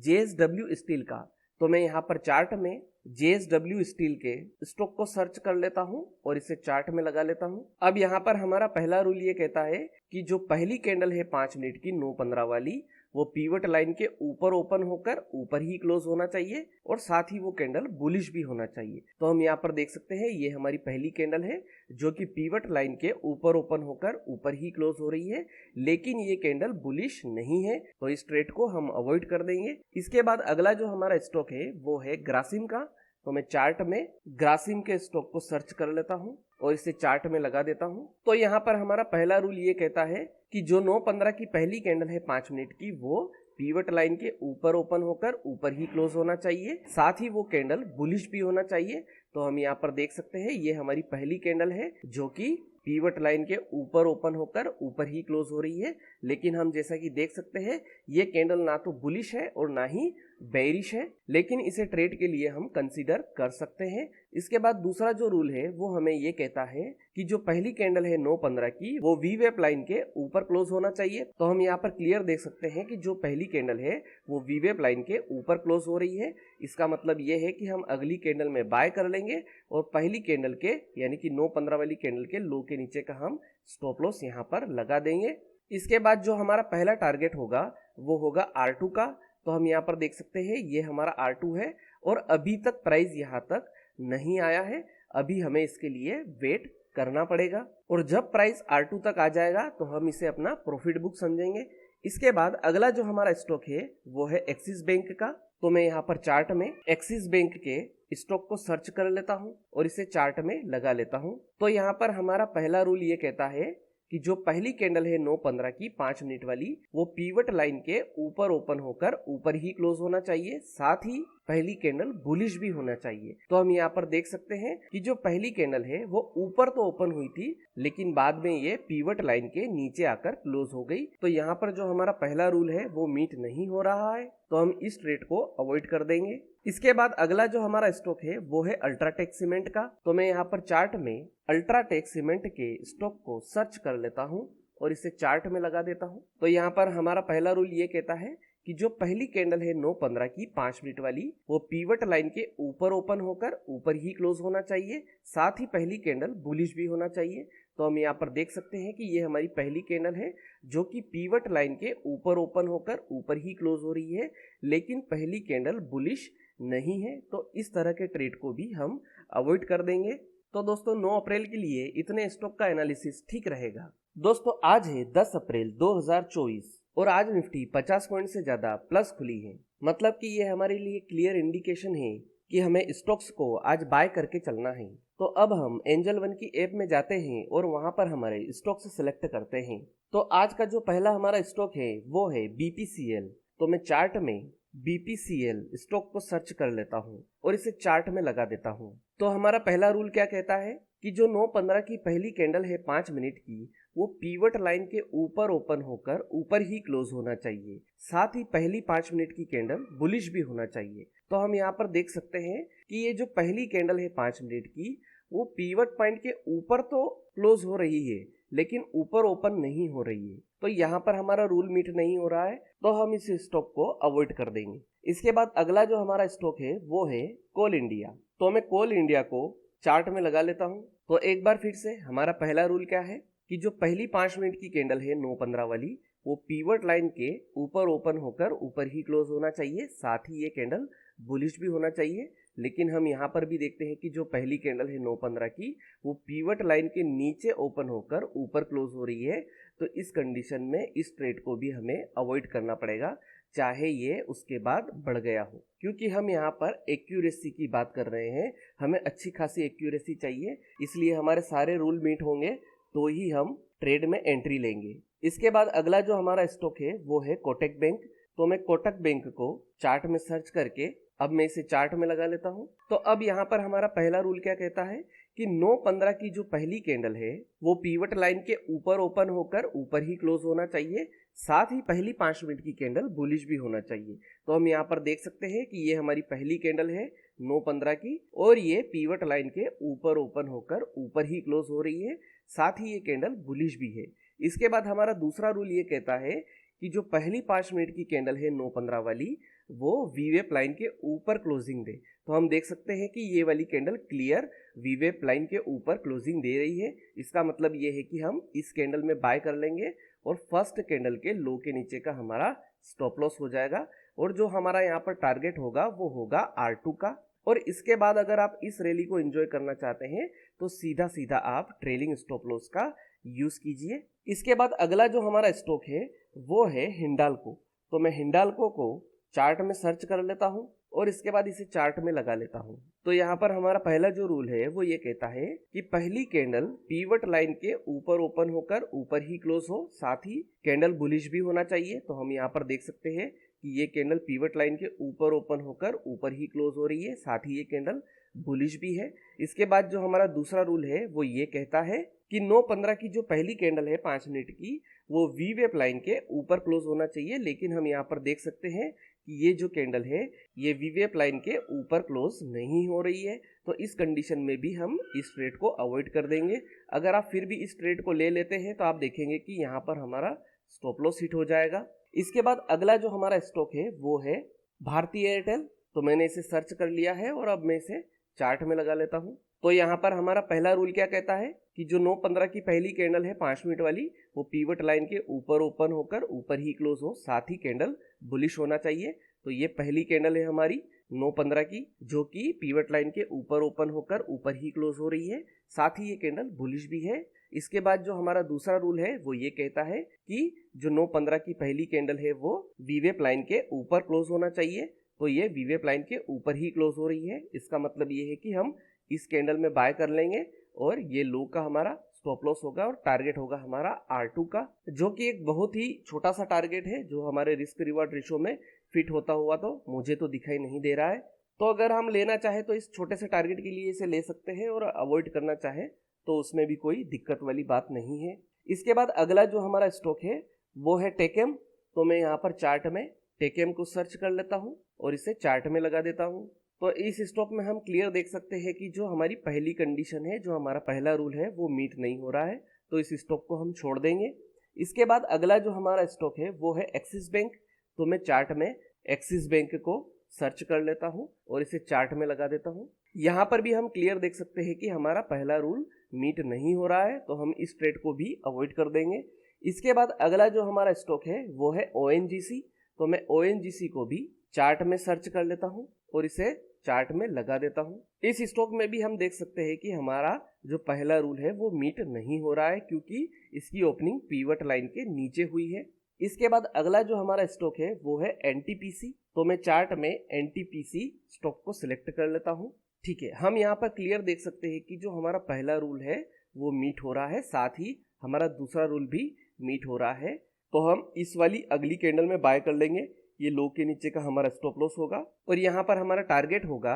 JSW स्टील का। तो मैं यहाँ पर चार्ट में JSW स्टील के स्टॉक को सर्च कर लेता हूँ और इसे चार्ट में लगा लेता हूँ। अब यहाँ पर हमारा पहला रूल ये कहता है कि जो पहली कैंडल है 5 मिनट की 9:15 वाली, वो पीवट लाइन के ऊपर ओपन होकर ऊपर ही क्लोज होना चाहिए और साथ ही वो कैंडल बुलिश भी होना चाहिए। तो हम यहाँ पर देख सकते हैं ये हमारी पहली कैंडल है जो कि पीवट लाइन के ऊपर ओपन होकर ऊपर ही क्लोज हो रही है, लेकिन ये कैंडल बुलिश नहीं है, तो इस ट्रेड को हम अवॉइड कर देंगे। इसके बाद अगला जो हमारा स्टॉक है वो है ग्रासिम का। तो मैं चार्ट में ग्रासिम के स्टॉक को सर्च कर लेता हूँ और इसे चार्ट में लगा देता हूँ। तो यहाँ पर हमारा पहला रूल ये कहता है कि जो 9:15 की पहली कैंडल है 5 मिनट की, वो पीवट लाइन के ऊपर ओपन होकर ऊपर ही क्लोज होना चाहिए, साथ ही वो कैंडल बुलिश भी होना चाहिए। तो हम यहाँ पर देख सकते हैं ये हमारी पहली कैंडल है जो कि पीवट लाइन के ऊपर ओपन होकर ऊपर ही क्लोज हो रही है, लेकिन हम जैसा कि देख सकते हैं ये कैंडल ना तो बुलिश है और ना ही बेरिश है, लेकिन इसे ट्रेड के लिए हम कंसीडर कर सकते हैं। इसके बाद दूसरा जो रूल है वो हमें ये कहता है कि जो पहली कैंडल है 9:15 की, वो वी वेप लाइन के ऊपर क्लोज होना चाहिए। तो हम यहाँ पर क्लियर देख सकते हैं कि जो पहली कैंडल है वो वी वेप लाइन के ऊपर क्लोज हो रही है। इसका मतलब ये है कि हम अगली कैंडल में बाय कर लेंगे और पहली कैंडल के यानी कि 9:15 वाली कैंडल के लो के नीचे का हम स्टॉप लॉस यहाँ पर लगा देंगे। इसके बाद जो हमारा पहला टारगेट होगा वो होगा R2 का। तो हम यहाँ पर देख सकते हैं ये हमारा R2 है और अभी तक प्राइस यहाँ तक नहीं आया है, अभी हमें इसके लिए वेट करना पड़ेगा और जब प्राइस R2 तक आ जाएगा तो हम इसे अपना प्रॉफिट बुक समझेंगे। इसके बाद अगला जो हमारा स्टॉक है वो है एक्सिस बैंक का। तो मैं यहाँ पर चार्ट में एक्सिस बैंक के स्टॉक को सर्च कर लेता हूँ और इसे चार्ट में लगा लेता हूँ। तो यहाँ पर हमारा पहला रूल ये कहता है कि जो पहली कैंडल है 9:15 की 5 मिनट वाली, वो पीवट लाइन के ऊपर ओपन होकर ऊपर ही क्लोज होना चाहिए, साथ ही पहली कैंडल बुलिश भी होना चाहिए। तो हम यहाँ पर देख सकते हैं कि जो पहली कैंडल है वो ऊपर तो ओपन हुई थी, लेकिन बाद में ये पीवट लाइन के नीचे आकर क्लोज हो गई। तो यहाँ पर जो हमारा पहला रूल है वो मीट नहीं हो रहा है, तो हम इस ट्रेड को अवॉइड कर देंगे। इसके बाद अगला जो हमारा स्टॉक है वो है अल्ट्राटेक सीमेंट का। तो मैं यहाँ पर चार्ट में अल्ट्राटेक सीमेंट के स्टॉक को सर्च कर लेता हूँ और इसे चार्ट में लगा देता हूँ। तो यहाँ पर हमारा पहला रूल ये कहता है कि जो पहली कैंडल है 9:15 की 5 मिनट वाली, वो पीवट लाइन के ऊपर ओपन होकर ऊपर ही क्लोज होना चाहिए, साथ ही पहली कैंडल बुलिश भी होना चाहिए। तो हम यहाँ पर देख सकते हैं कि ये हमारी पहली कैंडल है जो कि पीवट लाइन के ऊपर ओपन होकर ऊपर ही क्लोज हो रही है, लेकिन पहली कैंडल बुलिश नहीं है। तो इस तरह के ट्रेड को भी हम अवॉइड कर देंगे। तो दोस्तों 9 अप्रैल के लिए इतने स्टॉक का एनालिसिस ठीक रहेगा। दोस्तों आज है 10 अप्रैल 2024 और आज निफ्टी 50 पॉइंट से ज्यादा प्लस खुली है, मतलब कि ये हमारे लिए क्लियर इंडिकेशन है कि हमें स्टॉक्स को आज बाय करके चलना है। तो अब हम एंजल वन की ऐप में जाते हैं और वहां पर हमारे स्टॉक्स सेलेक्ट करते हैं। तो आज का जो पहला हमारा स्टॉक है वो है BPCL। तो मैं चार्ट में BPCL स्टॉक को सर्च कर लेता हूँ और इसे चार्ट में लगा देता हूँ। तो हमारा पहला रूल क्या कहता है कि जो 9:15 की पहली कैंडल है 5 मिनट की, वो पीवट लाइन के ऊपर ओपन होकर ऊपर ही क्लोज होना चाहिए, साथ ही पहली 5 मिनट की कैंडल बुलिश भी होना चाहिए। तो हम यहाँ पर देख सकते हैं कि ये जो पहली कैंडल है 5 मिनट की, वो पीवट पॉइंट के ऊपर तो क्लोज हो रही है, लेकिन ऊपर ओपन नहीं हो रही है, तो यहाँ पर हमारा रूल मीट नहीं हो रहा है, तो हम इस स्टॉक को अवॉइड कर देंगे। इसके बाद अगला जो हमारा स्टॉक है वो है कोल इंडिया। तो मैं कोल इंडिया को चार्ट में लगा लेता हूँ। तो एक बार फिर से हमारा पहला रूल क्या है कि जो पहली 5 मिनट की कैंडल है 9:15 वाली, वो पीवट लाइन के ऊपर ओपन होकर ऊपर ही क्लोज होना चाहिए, साथ ही ये कैंडल बुलिश भी होना चाहिए। लेकिन हम यहाँ पर भी देखते हैं कि जो पहली कैंडल है 9:15 की, वो पीवट लाइन के नीचे ओपन होकर ऊपर क्लोज हो रही है। तो इस कंडीशन में इस ट्रेड को भी हमें अवॉइड करना पड़ेगा, चाहे ये उसके बाद बढ़ गया हो, क्योंकि हम यहाँ पर एक्यूरेसी की बात कर रहे हैं। हमें अच्छी खासी एक्यूरेसी चाहिए, इसलिए हमारे सारे रूल मीट होंगे तो ही हम ट्रेड में एंट्री लेंगे। इसके बाद अगला जो हमारा स्टॉक है वो है कोटक बैंक। तो मैं कोटक बैंक को चार्ट में सर्च करके अब मैं इसे चार्ट में लगा लेता हूं। तो अब यहाँ पर हमारा पहला रूल क्या कहता है कि 9:15 की जो पहली कैंडल है वो पीवट लाइन के ऊपर ओपन होकर ऊपर ही क्लोज होना चाहिए, साथ ही पहली 5 मिनट की कैंडल बुलिश भी होना चाहिए। तो हम यहाँ पर देख सकते हैं कि ये हमारी पहली कैंडल है 9:15 की, और ये पीवट लाइन के ऊपर ओपन होकर ऊपर ही क्लोज हो रही है, साथ ही ये कैंडल बुलिश भी है। इसके बाद हमारा दूसरा रूल ये कहता है कि जो पहली 5 मिनट की कैंडल है 9:15 वाली, वो वीवेप लाइन के ऊपर क्लोजिंग दे। तो हम देख सकते हैं कि ये वाली कैंडल क्लियर वीवेप लाइन के ऊपर क्लोजिंग दे रही है। इसका मतलब ये है कि हम इस कैंडल में बाय कर लेंगे और फर्स्ट कैंडल के लो के नीचे का हमारा स्टॉप लॉस हो जाएगा, और जो हमारा यहाँ पर टारगेट होगा वो होगा R2 का। और इसके बाद अगर आप इस रैली को एंजॉय करना चाहते हैं तो सीधा सीधा आप ट्रेलिंग स्टॉप लॉस का यूज कीजिए। इसके बाद अगला जो हमारा स्टॉक है वो है हिंडाल्को। तो मैं हिंडाल्को को चार्ट में सर्च कर लेता हूं और इसके बाद इसे चार्ट में लगा लेता हूं। तो यहाँ पर हमारा पहला जो रूल है वो ये कहता है कि पहली कैंडल पीवट लाइन के ऊपर ओपन होकर ऊपर ही क्लोज हो, साथ ही कैंडल बुलिश भी होना चाहिए। तो हम यहाँ पर देख सकते हैं कि ये कैंडल पीवट लाइन के ऊपर ओपन होकर ऊपर ही क्लोज हो रही है, साथ ही ये कैंडल बुलिश भी है। इसके बाद जो हमारा दूसरा रूल है वो ये कहता है कि 9:15 की जो पहली कैंडल है 5 मिनट की, वो वी वेप लाइन के ऊपर क्लोज होना चाहिए। लेकिन हम यहाँ पर देख सकते हैं कि ये जो कैंडल है ये वी वेप लाइन के ऊपर क्लोज नहीं हो रही है। तो इस कंडीशन में भी हम इस ट्रेड को अवॉइड कर देंगे। अगर आप फिर भी इस ट्रेड को ले लेते हैं तो आप देखेंगे कि यहाँ पर हमारा स्टॉप लॉस हिट हो जाएगा। इसके बाद अगला जो हमारा स्टॉक है वो है भारती एयरटेल। तो मैंने इसे सर्च कर लिया है और अब मैं इसे चार्ट में लगा लेता हूँ। तो यहाँ पर हमारा पहला रूल क्या कहता है कि जो 9:15 की पहली कैंडल है 5 मिनट वाली, वो पीवट लाइन के ऊपर ओपन होकर ऊपर ही क्लोज हो, साथ ही कैंडल बुलिश होना चाहिए। तो ये पहली कैंडल है हमारी 9:15 की, जो कि पीवट लाइन के ऊपर ओपन होकर ऊपर ही क्लोज हो रही है, साथ ही ये कैंडल बुलिश भी है। इसके बाद जो हमारा दूसरा रूल है वो ये कहता है कि जो 9:15 की पहली कैंडल है वो वीवेप लाइन के ऊपर क्लोज होना चाहिए। तो ये वीवेप लाइन के ऊपर ही क्लोज हो रही है। इसका मतलब ये है कि हम इस कैंडल में बाय कर लेंगे और ये लो का हमारा स्टॉप लॉस होगा और टारगेट होगा हमारा R2 का, जो कि एक बहुत ही छोटा सा टारगेट है जो हमारे रिस्क रिवॉर्ड रेशो में फिट होता हुआ तो मुझे तो दिखाई नहीं दे रहा है। तो अगर हम लेना चाहे तो इस छोटे से टारगेट के लिए इसे ले सकते हैं, और अवॉइड करना चाहे तो उसमें भी कोई दिक्कत वाली बात नहीं है। इसके बाद अगला जो हमारा स्टॉक है वो है टेकेम। तो मैं यहाँ पर चार्ट में टेकेम को सर्च कर लेता हूँ और इसे चार्ट में लगा देता हूँ। तो इस स्टॉक में हम क्लियर देख सकते हैं कि जो हमारी पहली कंडीशन है, जो हमारा पहला रूल है, वो मीट नहीं हो रहा है, तो इस स्टॉक को हम छोड़ देंगे। इसके बाद अगला जो हमारा स्टॉक है वो है एक्सिस बैंक। तो मैं चार्ट में एक्सिस बैंक को सर्च कर लेता हूँ और इसे चार्ट में लगा देता हूँ। यहाँ पर भी हम क्लियर देख सकते हैं कि हमारा पहला रूल मीट नहीं हो रहा है, तो हम इस ट्रेड को भी अवॉइड कर देंगे। इसके बाद अगला जो हमारा स्टॉक है वो है ONGC। तो मैं ONGC को भी चार्ट में सर्च कर लेता हूँ और इसे चार्ट में लगा देता हूँ। इस स्टॉक में भी हम देख सकते हैं कि हमारा जो पहला रूल है वो मीट नहीं हो रहा है, क्योंकि इसकी ओपनिंग पीवट लाइन के नीचे हुई है। इसके बाद अगला जो हमारा स्टॉक है वो है NTPC। तो मैं चार्ट में NTPC स्टॉक को सिलेक्ट कर लेता हूँ। ठीक है, हम यहाँ पर क्लियर देख सकते हैं कि जो हमारा पहला रूल है वो मीट हो रहा है, साथ ही हमारा दूसरा रूल भी मीट हो रहा है। तो हम इस वाली अगली कैंडल में बाय कर लेंगे। ये लो के नीचे का हमारा स्टॉप लॉस होगा और यहाँ पर हमारा टारगेट होगा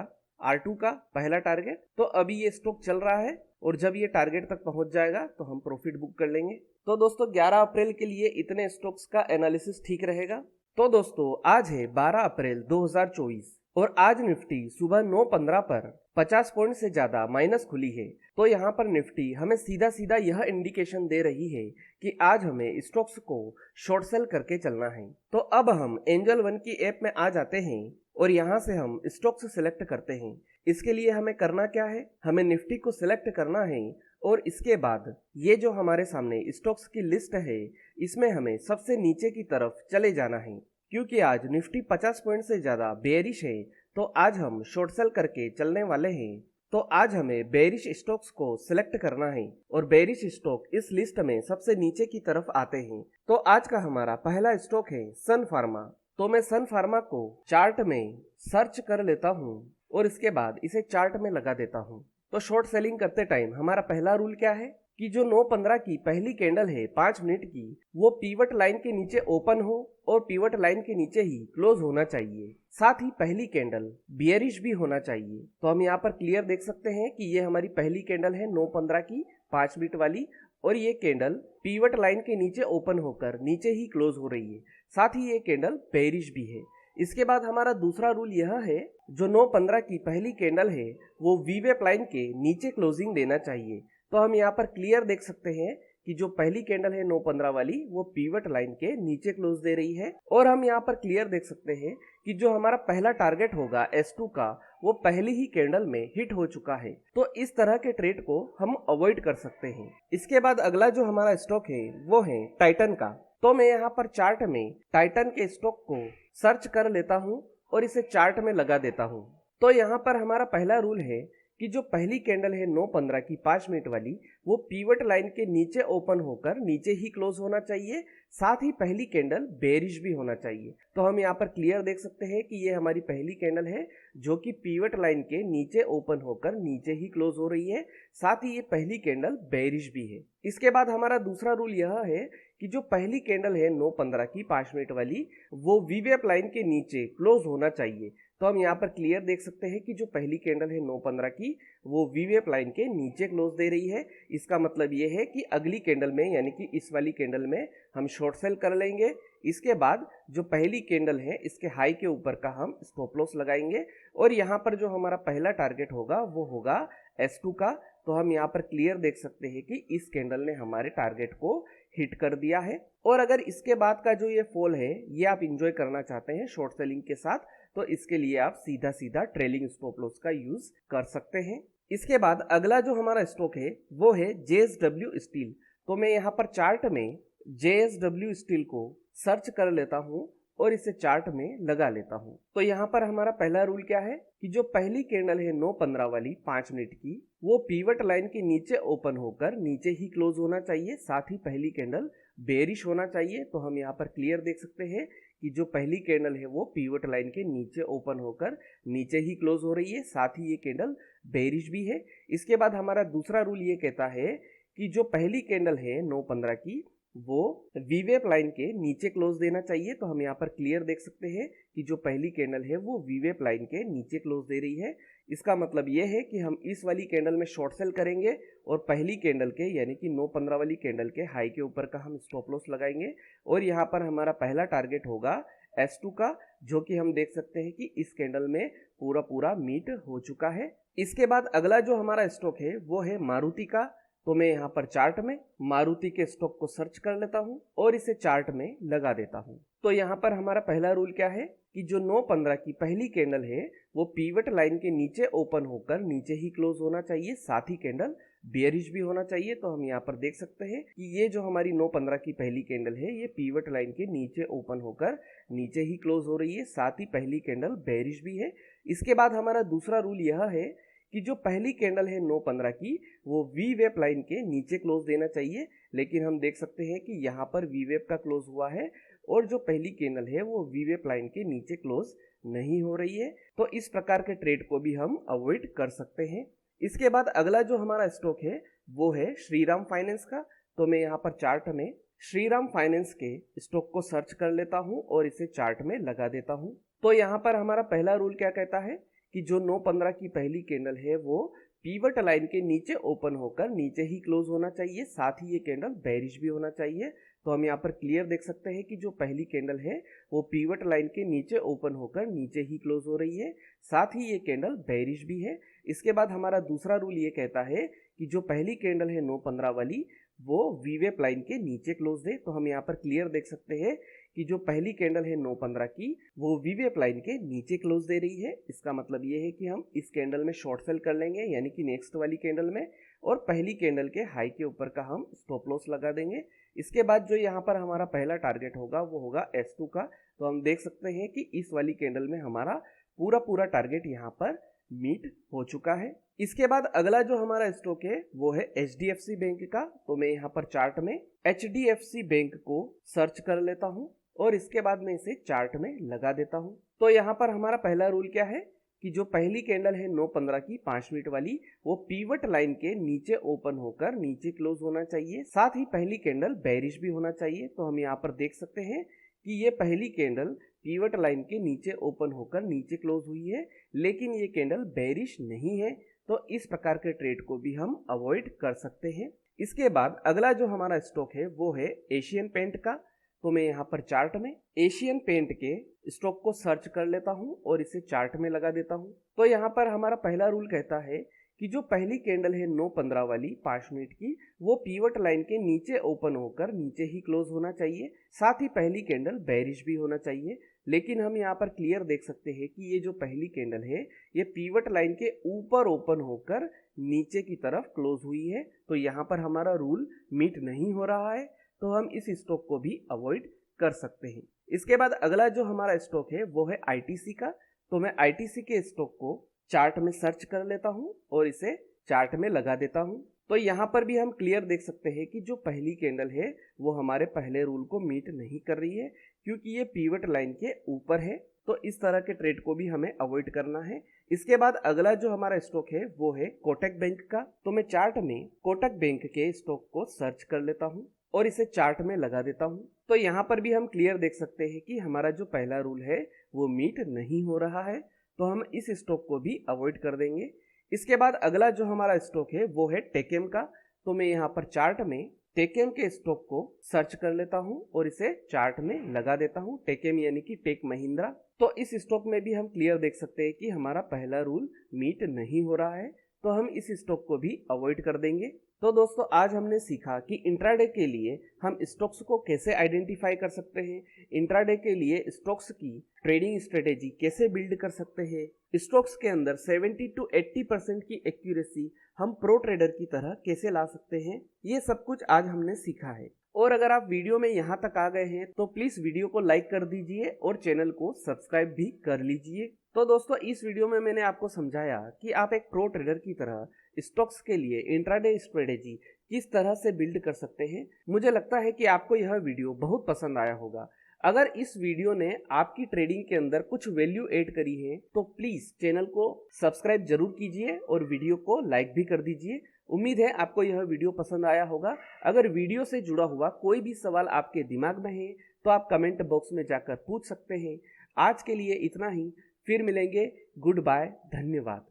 R2 का पहला टारगेट। तो अभी ये स्टॉक चल रहा है और जब ये टारगेट तक पहुंच जाएगा तो हम प्रॉफिट बुक कर लेंगे। तो दोस्तों 11 अप्रैल के लिए इतने स्टॉक्स का एनालिसिस ठीक रहेगा। तो दोस्तों आज है 12 अप्रैल 2024 और आज निफ्टी सुबह 9:15 पर 50 पॉइंट से ज्यादा माइनस खुली है। तो यहाँ पर निफ्टी हमें सीधा सीधा यह इंडिकेशन दे रही है कि आज हमें स्टॉक्स को शॉर्ट सेल करके चलना है। तो अब हम एंजल वन की ऐप में आ जाते हैं और यहाँ से हम स्टॉक्स सिलेक्ट करते हैं। इसके लिए हमें करना क्या है, हमें निफ्टी को सिलेक्ट करना है और इसके बाद ये जो हमारे सामने स्टॉक्स की लिस्ट है इसमें हमें सबसे नीचे की तरफ चले जाना है। क्योंकि आज निफ्टी 50 पॉइंट से ज्यादा बेयरिश है तो आज हम शॉर्ट सेल करके चलने वाले हैं। तो आज हमें बेयरिश स्टॉक्स को सिलेक्ट करना है और बेयरिश स्टॉक इस लिस्ट में सबसे नीचे की तरफ आते हैं। तो आज का हमारा पहला स्टॉक है सन फार्मा। तो मैं सन फार्मा को चार्ट में सर्च कर लेता हूँ और इसके बाद इसे चार्ट में लगा देता हूँ। तो शॉर्ट सेलिंग करते टाइम हमारा पहला रूल क्या है कि जो 9:15 की पहली कैंडल है 5 मिनट की, वो पीवट लाइन के नीचे ओपन हो और पीवट लाइन के नीचे ही क्लोज होना चाहिए। साथ ही पहली कैंडल बियरिश भी होना चाहिए। तो हम यहाँ पर क्लियर देख सकते हैं कि ये हमारी पहली कैंडल है 9:15 की 5 मिनट वाली और ये कैंडल पीवट लाइन के नीचे ओपन होकर नीचे ही क्लोज हो रही है। साथ ही ये कैंडल बेयरिश भी है। इसके बाद हमारा दूसरा रूल यह है, जो 9:15 की पहली कैंडल है वो वीवेप लाइन के नीचे क्लोजिंग देना चाहिए। तो हम यहाँ पर क्लियर देख सकते हैं कि जो पहली कैंडल है 9:15 वाली वो पीवट लाइन के नीचे क्लोज दे रही है। और हम यहाँ पर क्लियर देख सकते हैं कि जो हमारा पहला टारगेट होगा S2 का वो पहली ही कैंडल में हिट हो चुका है। तो इस तरह के ट्रेड को हम अवॉइड कर सकते हैं। इसके बाद अगला जो हमारा स्टॉक है वो है टाइटन का। तो मैं यहाँ पर चार्ट में टाइटन के स्टॉक को सर्च कर लेता हूँ और इसे चार्ट में लगा देता हूँ। तो यहाँ पर हमारा पहला रूल है कि जो पहली कैंडल है 9:15 की 5 मिनट वाली वो पीवट लाइन के नीचे ओपन होकर नीचे ही क्लोज होना चाहिए। साथ ही पहली कैंडल बेयरिश भी होना चाहिए। तो हम यहाँ पर क्लियर देख सकते हैं कि ये हमारी पहली कैंडल है जो कि पीवट लाइन के नीचे ओपन होकर नीचे ही क्लोज हो रही है। साथ ही ये पहली कैंडल बेयरिश भी है। इसके बाद हमारा दूसरा रूल यह है कि जो पहली कैंडल है 9:15 की 5 मिनट वाली वो वीवेप लाइन के नीचे क्लोज होना चाहिए। तो हम यहाँ पर क्लियर देख सकते हैं कि जो पहली कैंडल है 9:15 की वो वीवेप लाइन के नीचे क्लोज दे रही है। इसका मतलब ये है कि अगली कैंडल में यानी कि इस वाली कैंडल में हम शॉर्ट सेल कर लेंगे। इसके बाद जो पहली कैंडल है इसके हाई के ऊपर का हम स्टॉप लॉस लगाएंगे और यहाँ पर जो हमारा पहला टारगेट होगा वो होगा S2 का। तो हम यहाँ पर क्लियर देख सकते हैं कि इस कैंडल ने हमारे टारगेट को हिट कर दिया है। और अगर इसके बाद का जो ये फॉल है ये आप इंजॉय करना चाहते हैं शॉर्ट सेलिंग के साथ, तो इसके लिए आप सीधा सीधा ट्रेलिंग स्टॉप लॉस का यूज कर सकते हैं। इसके बाद अगला जो हमारा स्टॉक है वो है JSW स्टील। तो मैं यहाँ पर चार्ट में JSW स्टील को सर्च कर लेता हूँ और इसे चार्ट में लगा लेता हूँ। तो यहाँ पर हमारा पहला रूल क्या है कि जो पहली कैंडल है 9:15 वाली 5 मिनट की वो पीवट लाइन के नीचे ओपन होकर नीचे ही क्लोज होना चाहिए। साथ ही पहली कैंडल बेयरिश होना चाहिए। तो हम यहाँ पर क्लियर देख सकते हैं कि जो पहली कैंडल है वो पीवट लाइन के नीचे ओपन होकर नीचे ही क्लोज हो रही है। साथ ही ये कैंडल बेयरिश भी है। इसके बाद हमारा दूसरा रूल ये कहता है कि जो पहली कैंडल है 9:15 की वो वीवेप लाइन के नीचे क्लोज देना चाहिए। तो हम यहाँ पर क्लियर देख सकते हैं कि जो पहली कैंडल है वो वीवेप लाइन के नीचे क्लोज दे रही है। इसका मतलब ये है कि हम इस वाली कैंडल में शॉर्ट सेल करेंगे और पहली कैंडल के यानी कि 9:15 वाली कैंडल के हाई के ऊपर का हम स्टॉप लॉस लगाएंगे और यहाँ पर हमारा पहला टारगेट होगा S2 का, जो कि हम देख सकते हैं कि इस कैंडल में पूरा मीट हो चुका है। इसके बाद अगला जो हमारा स्टॉक है वो है मारुति का। तो मैं यहाँ पर चार्ट में मारुति के स्टॉक को सर्च कर लेता हूँ और इसे चार्ट में लगा देता हूँ। तो यहाँ पर हमारा पहला रूल क्या है कि जो 9:15 की पहली कैंडल है वो पीवट लाइन के नीचे ओपन होकर नीचे ही क्लोज होना चाहिए। साथ ही कैंडल बेयरिश भी होना चाहिए। तो हम यहाँ पर देख सकते हैं कि ये जो हमारी 9:15 की पहली कैंडल है ये पीवट लाइन के नीचे ओपन होकर नीचे ही क्लोज हो रही है। साथ ही पहली कैंडल बेयरिश भी है। इसके बाद हमारा दूसरा रूल यह है कि जो पहली कैंडल है 9:15 की वो वीवेप लाइन के नीचे क्लोज देना चाहिए। लेकिन हम देख सकते हैं कि यहाँ पर वीवेप का क्लोज हुआ है और जो पहली कैंडल है वो वीवेप लाइन के नीचे क्लोज नहीं हो रही है। तो इस प्रकार के ट्रेड को भी हम अवॉइड कर सकते हैं। इसके बाद अगला जो हमारा स्टॉक है वो है श्रीराम फाइनेंस का। तो मैं यहाँ पर चार्ट में श्रीराम फाइनेंस के स्टॉक को सर्च कर लेता हूँ और इसे चार्ट में लगा देता हूँ। तो यहाँ पर हमारा पहला रूल क्या कहता है कि जो 9:15 की पहली कैंडल है वो पीवट लाइन के नीचे ओपन होकर नीचे ही क्लोज होना चाहिए। साथ ही ये कैंडल बेयरिश भी होना चाहिए। तो हम यहाँ पर क्लियर देख सकते हैं कि जो पहली कैंडल है वो पीवट लाइन के नीचे ओपन होकर नीचे ही क्लोज हो रही है, साथ ही ये कैंडल बेरिश भी है। इसके बाद हमारा दूसरा रूल ये कहता है कि जो पहली कैंडल है 9-15 वाली वो वीवेप लाइन के नीचे क्लोज है। तो हम यहाँ पर क्लियर देख सकते हैं कि जो पहली कैंडल है 9-15 की वो वीवेप लाइन के नीचे क्लोज दे रही है। इसका मतलब ये है कि हम इस कैंडल में शॉर्ट सेल कर लेंगे, यानी कि नेक्स्ट वाली कैंडल में, और पहली कैंडल के हाई के ऊपर का हम स्टॉप लॉस लगा देंगे। इसके बाद जो यहाँ पर हमारा पहला टारगेट होगा वो होगा S2 का। तो हम देख सकते हैं कि इस वाली कैंडल में हमारा पूरा टारगेट यहाँ पर मीट हो चुका है। इसके बाद अगला जो हमारा स्टॉक है वो है HDFC बैंक का। तो मैं यहाँ पर चार्ट में HDFC बैंक को सर्च कर लेता हूँ और इसके बाद मैं इसे चार्ट में लगा देता हूँ। तो यहाँ पर हमारा पहला रूल क्या है कि जो पहली कैंडल है 9-15 की 5 मिनट वाली वो पीवट लाइन के नीचे ओपन होकर नीचे क्लोज होना चाहिए, साथ ही पहली कैंडल बेरिश भी होना चाहिए। तो हम यहाँ पर देख सकते हैं कि ये पहली कैंडल पीवट लाइन के नीचे ओपन होकर नीचे क्लोज हुई है, लेकिन ये कैंडल बेरिश नहीं है। तो इस प्रकार के ट्रेड को भी हम अवॉइड कर सकते हैं। इसके बाद अगला जो हमारा स्टॉक है वो है एशियन पेंट का। तो मैं यहाँ पर चार्ट में एशियन पेंट के स्टॉक को सर्च कर लेता हूँ और इसे चार्ट में लगा देता हूँ। तो यहाँ पर हमारा पहला रूल कहता है कि जो पहली कैंडल है 9-15 वाली 5 मिनट की वो पीवट लाइन के नीचे ओपन होकर नीचे ही क्लोज होना चाहिए, साथ ही पहली कैंडल बेरिश भी होना चाहिए। लेकिन हम यहाँ पर क्लियर देख सकते हैं कि ये जो पहली कैंडल है ये पीवट लाइन के ऊपर ओपन होकर नीचे की तरफ क्लोज हुई है। तो यहाँ पर हमारा रूल मीट नहीं हो रहा है, तो हम इस स्टॉक को भी अवॉइड कर सकते हैं। इसके बाद अगला जो हमारा स्टॉक है वो है ITC का। तो मैं ITC के स्टॉक को चार्ट में सर्च कर लेता हूं और इसे चार्ट में लगा देता हूं। तो यहाँ पर भी हम क्लियर देख सकते हैं कि जो पहली कैंडल है वो हमारे पहले रूल को मीट नहीं कर रही है, क्योंकि ये पीवट लाइन के ऊपर है। तो इस तरह के ट्रेड को भी हमें अवॉइड करना है। इसके बाद अगला जो हमारा स्टॉक है वो है कोटक बैंक का। तो मैं चार्ट में कोटक बैंक के स्टॉक को सर्च कर लेता हूँ और इसे चार्ट में लगा देता हूँ। तो यहाँ पर भी हम क्लियर देख सकते हैं कि हमारा जो पहला रूल है वो मीट नहीं हो रहा है, तो हम इस स्टॉक को भी अवॉइड कर देंगे। इसके बाद अगला जो हमारा स्टॉक है वो है टेकेम का। तो मैं यहाँ पर चार्ट में टेकेम के स्टॉक को सर्च कर लेता हूँ और इसे चार्ट में लगा देता हूँ। टेकेम यानी कि टेक महिंद्रा। तो इस स्टॉक में भी हम क्लियर देख सकते हैं कि हमारा पहला रूल मीट नहीं हो रहा है, तो हम इस स्टॉक को भी अवॉइड कर देंगे। तो दोस्तों आज हमने सीखा कि इंट्राडे के लिए हम स्टॉक्स को कैसे आइडेंटिफाई कर सकते हैं, इंट्राडे के लिए स्टॉक्स की ट्रेडिंग स्ट्रेटेजी कैसे बिल्ड कर सकते हैं, स्टॉक्स के अंदर 70 to 80% की एक्यूरेसी हम प्रो ट्रेडर की तरह कैसे ला सकते हैं, ये सब कुछ आज हमने सीखा है। और अगर आप वीडियो में यहाँ तक आ गए हैं तो प्लीज वीडियो को लाइक कर दीजिए और चैनल को सब्सक्राइब भी कर लीजिए। तो दोस्तों इस वीडियो में मैंने आपको समझाया कि आप एक प्रो ट्रेडर की तरह स्टॉक्स के लिए इंट्राडे स्ट्रेटेजी किस तरह से बिल्ड कर सकते हैं। मुझे लगता है कि आपको यह वीडियो बहुत पसंद आया होगा। अगर इस वीडियो ने आपकी ट्रेडिंग के अंदर कुछ वैल्यू ऐड करी है तो प्लीज चैनल को सब्सक्राइब जरूर कीजिए और वीडियो को लाइक भी कर दीजिए। उम्मीद है आपको यह वीडियो पसंद आया होगा। अगर वीडियो से जुड़ा हुआ कोई भी सवाल आपके दिमाग में है तो आप कमेंट बॉक्स में जाकर पूछ सकते हैं। आज के लिए इतना ही, फिर मिलेंगे। गुड बाय, धन्यवाद।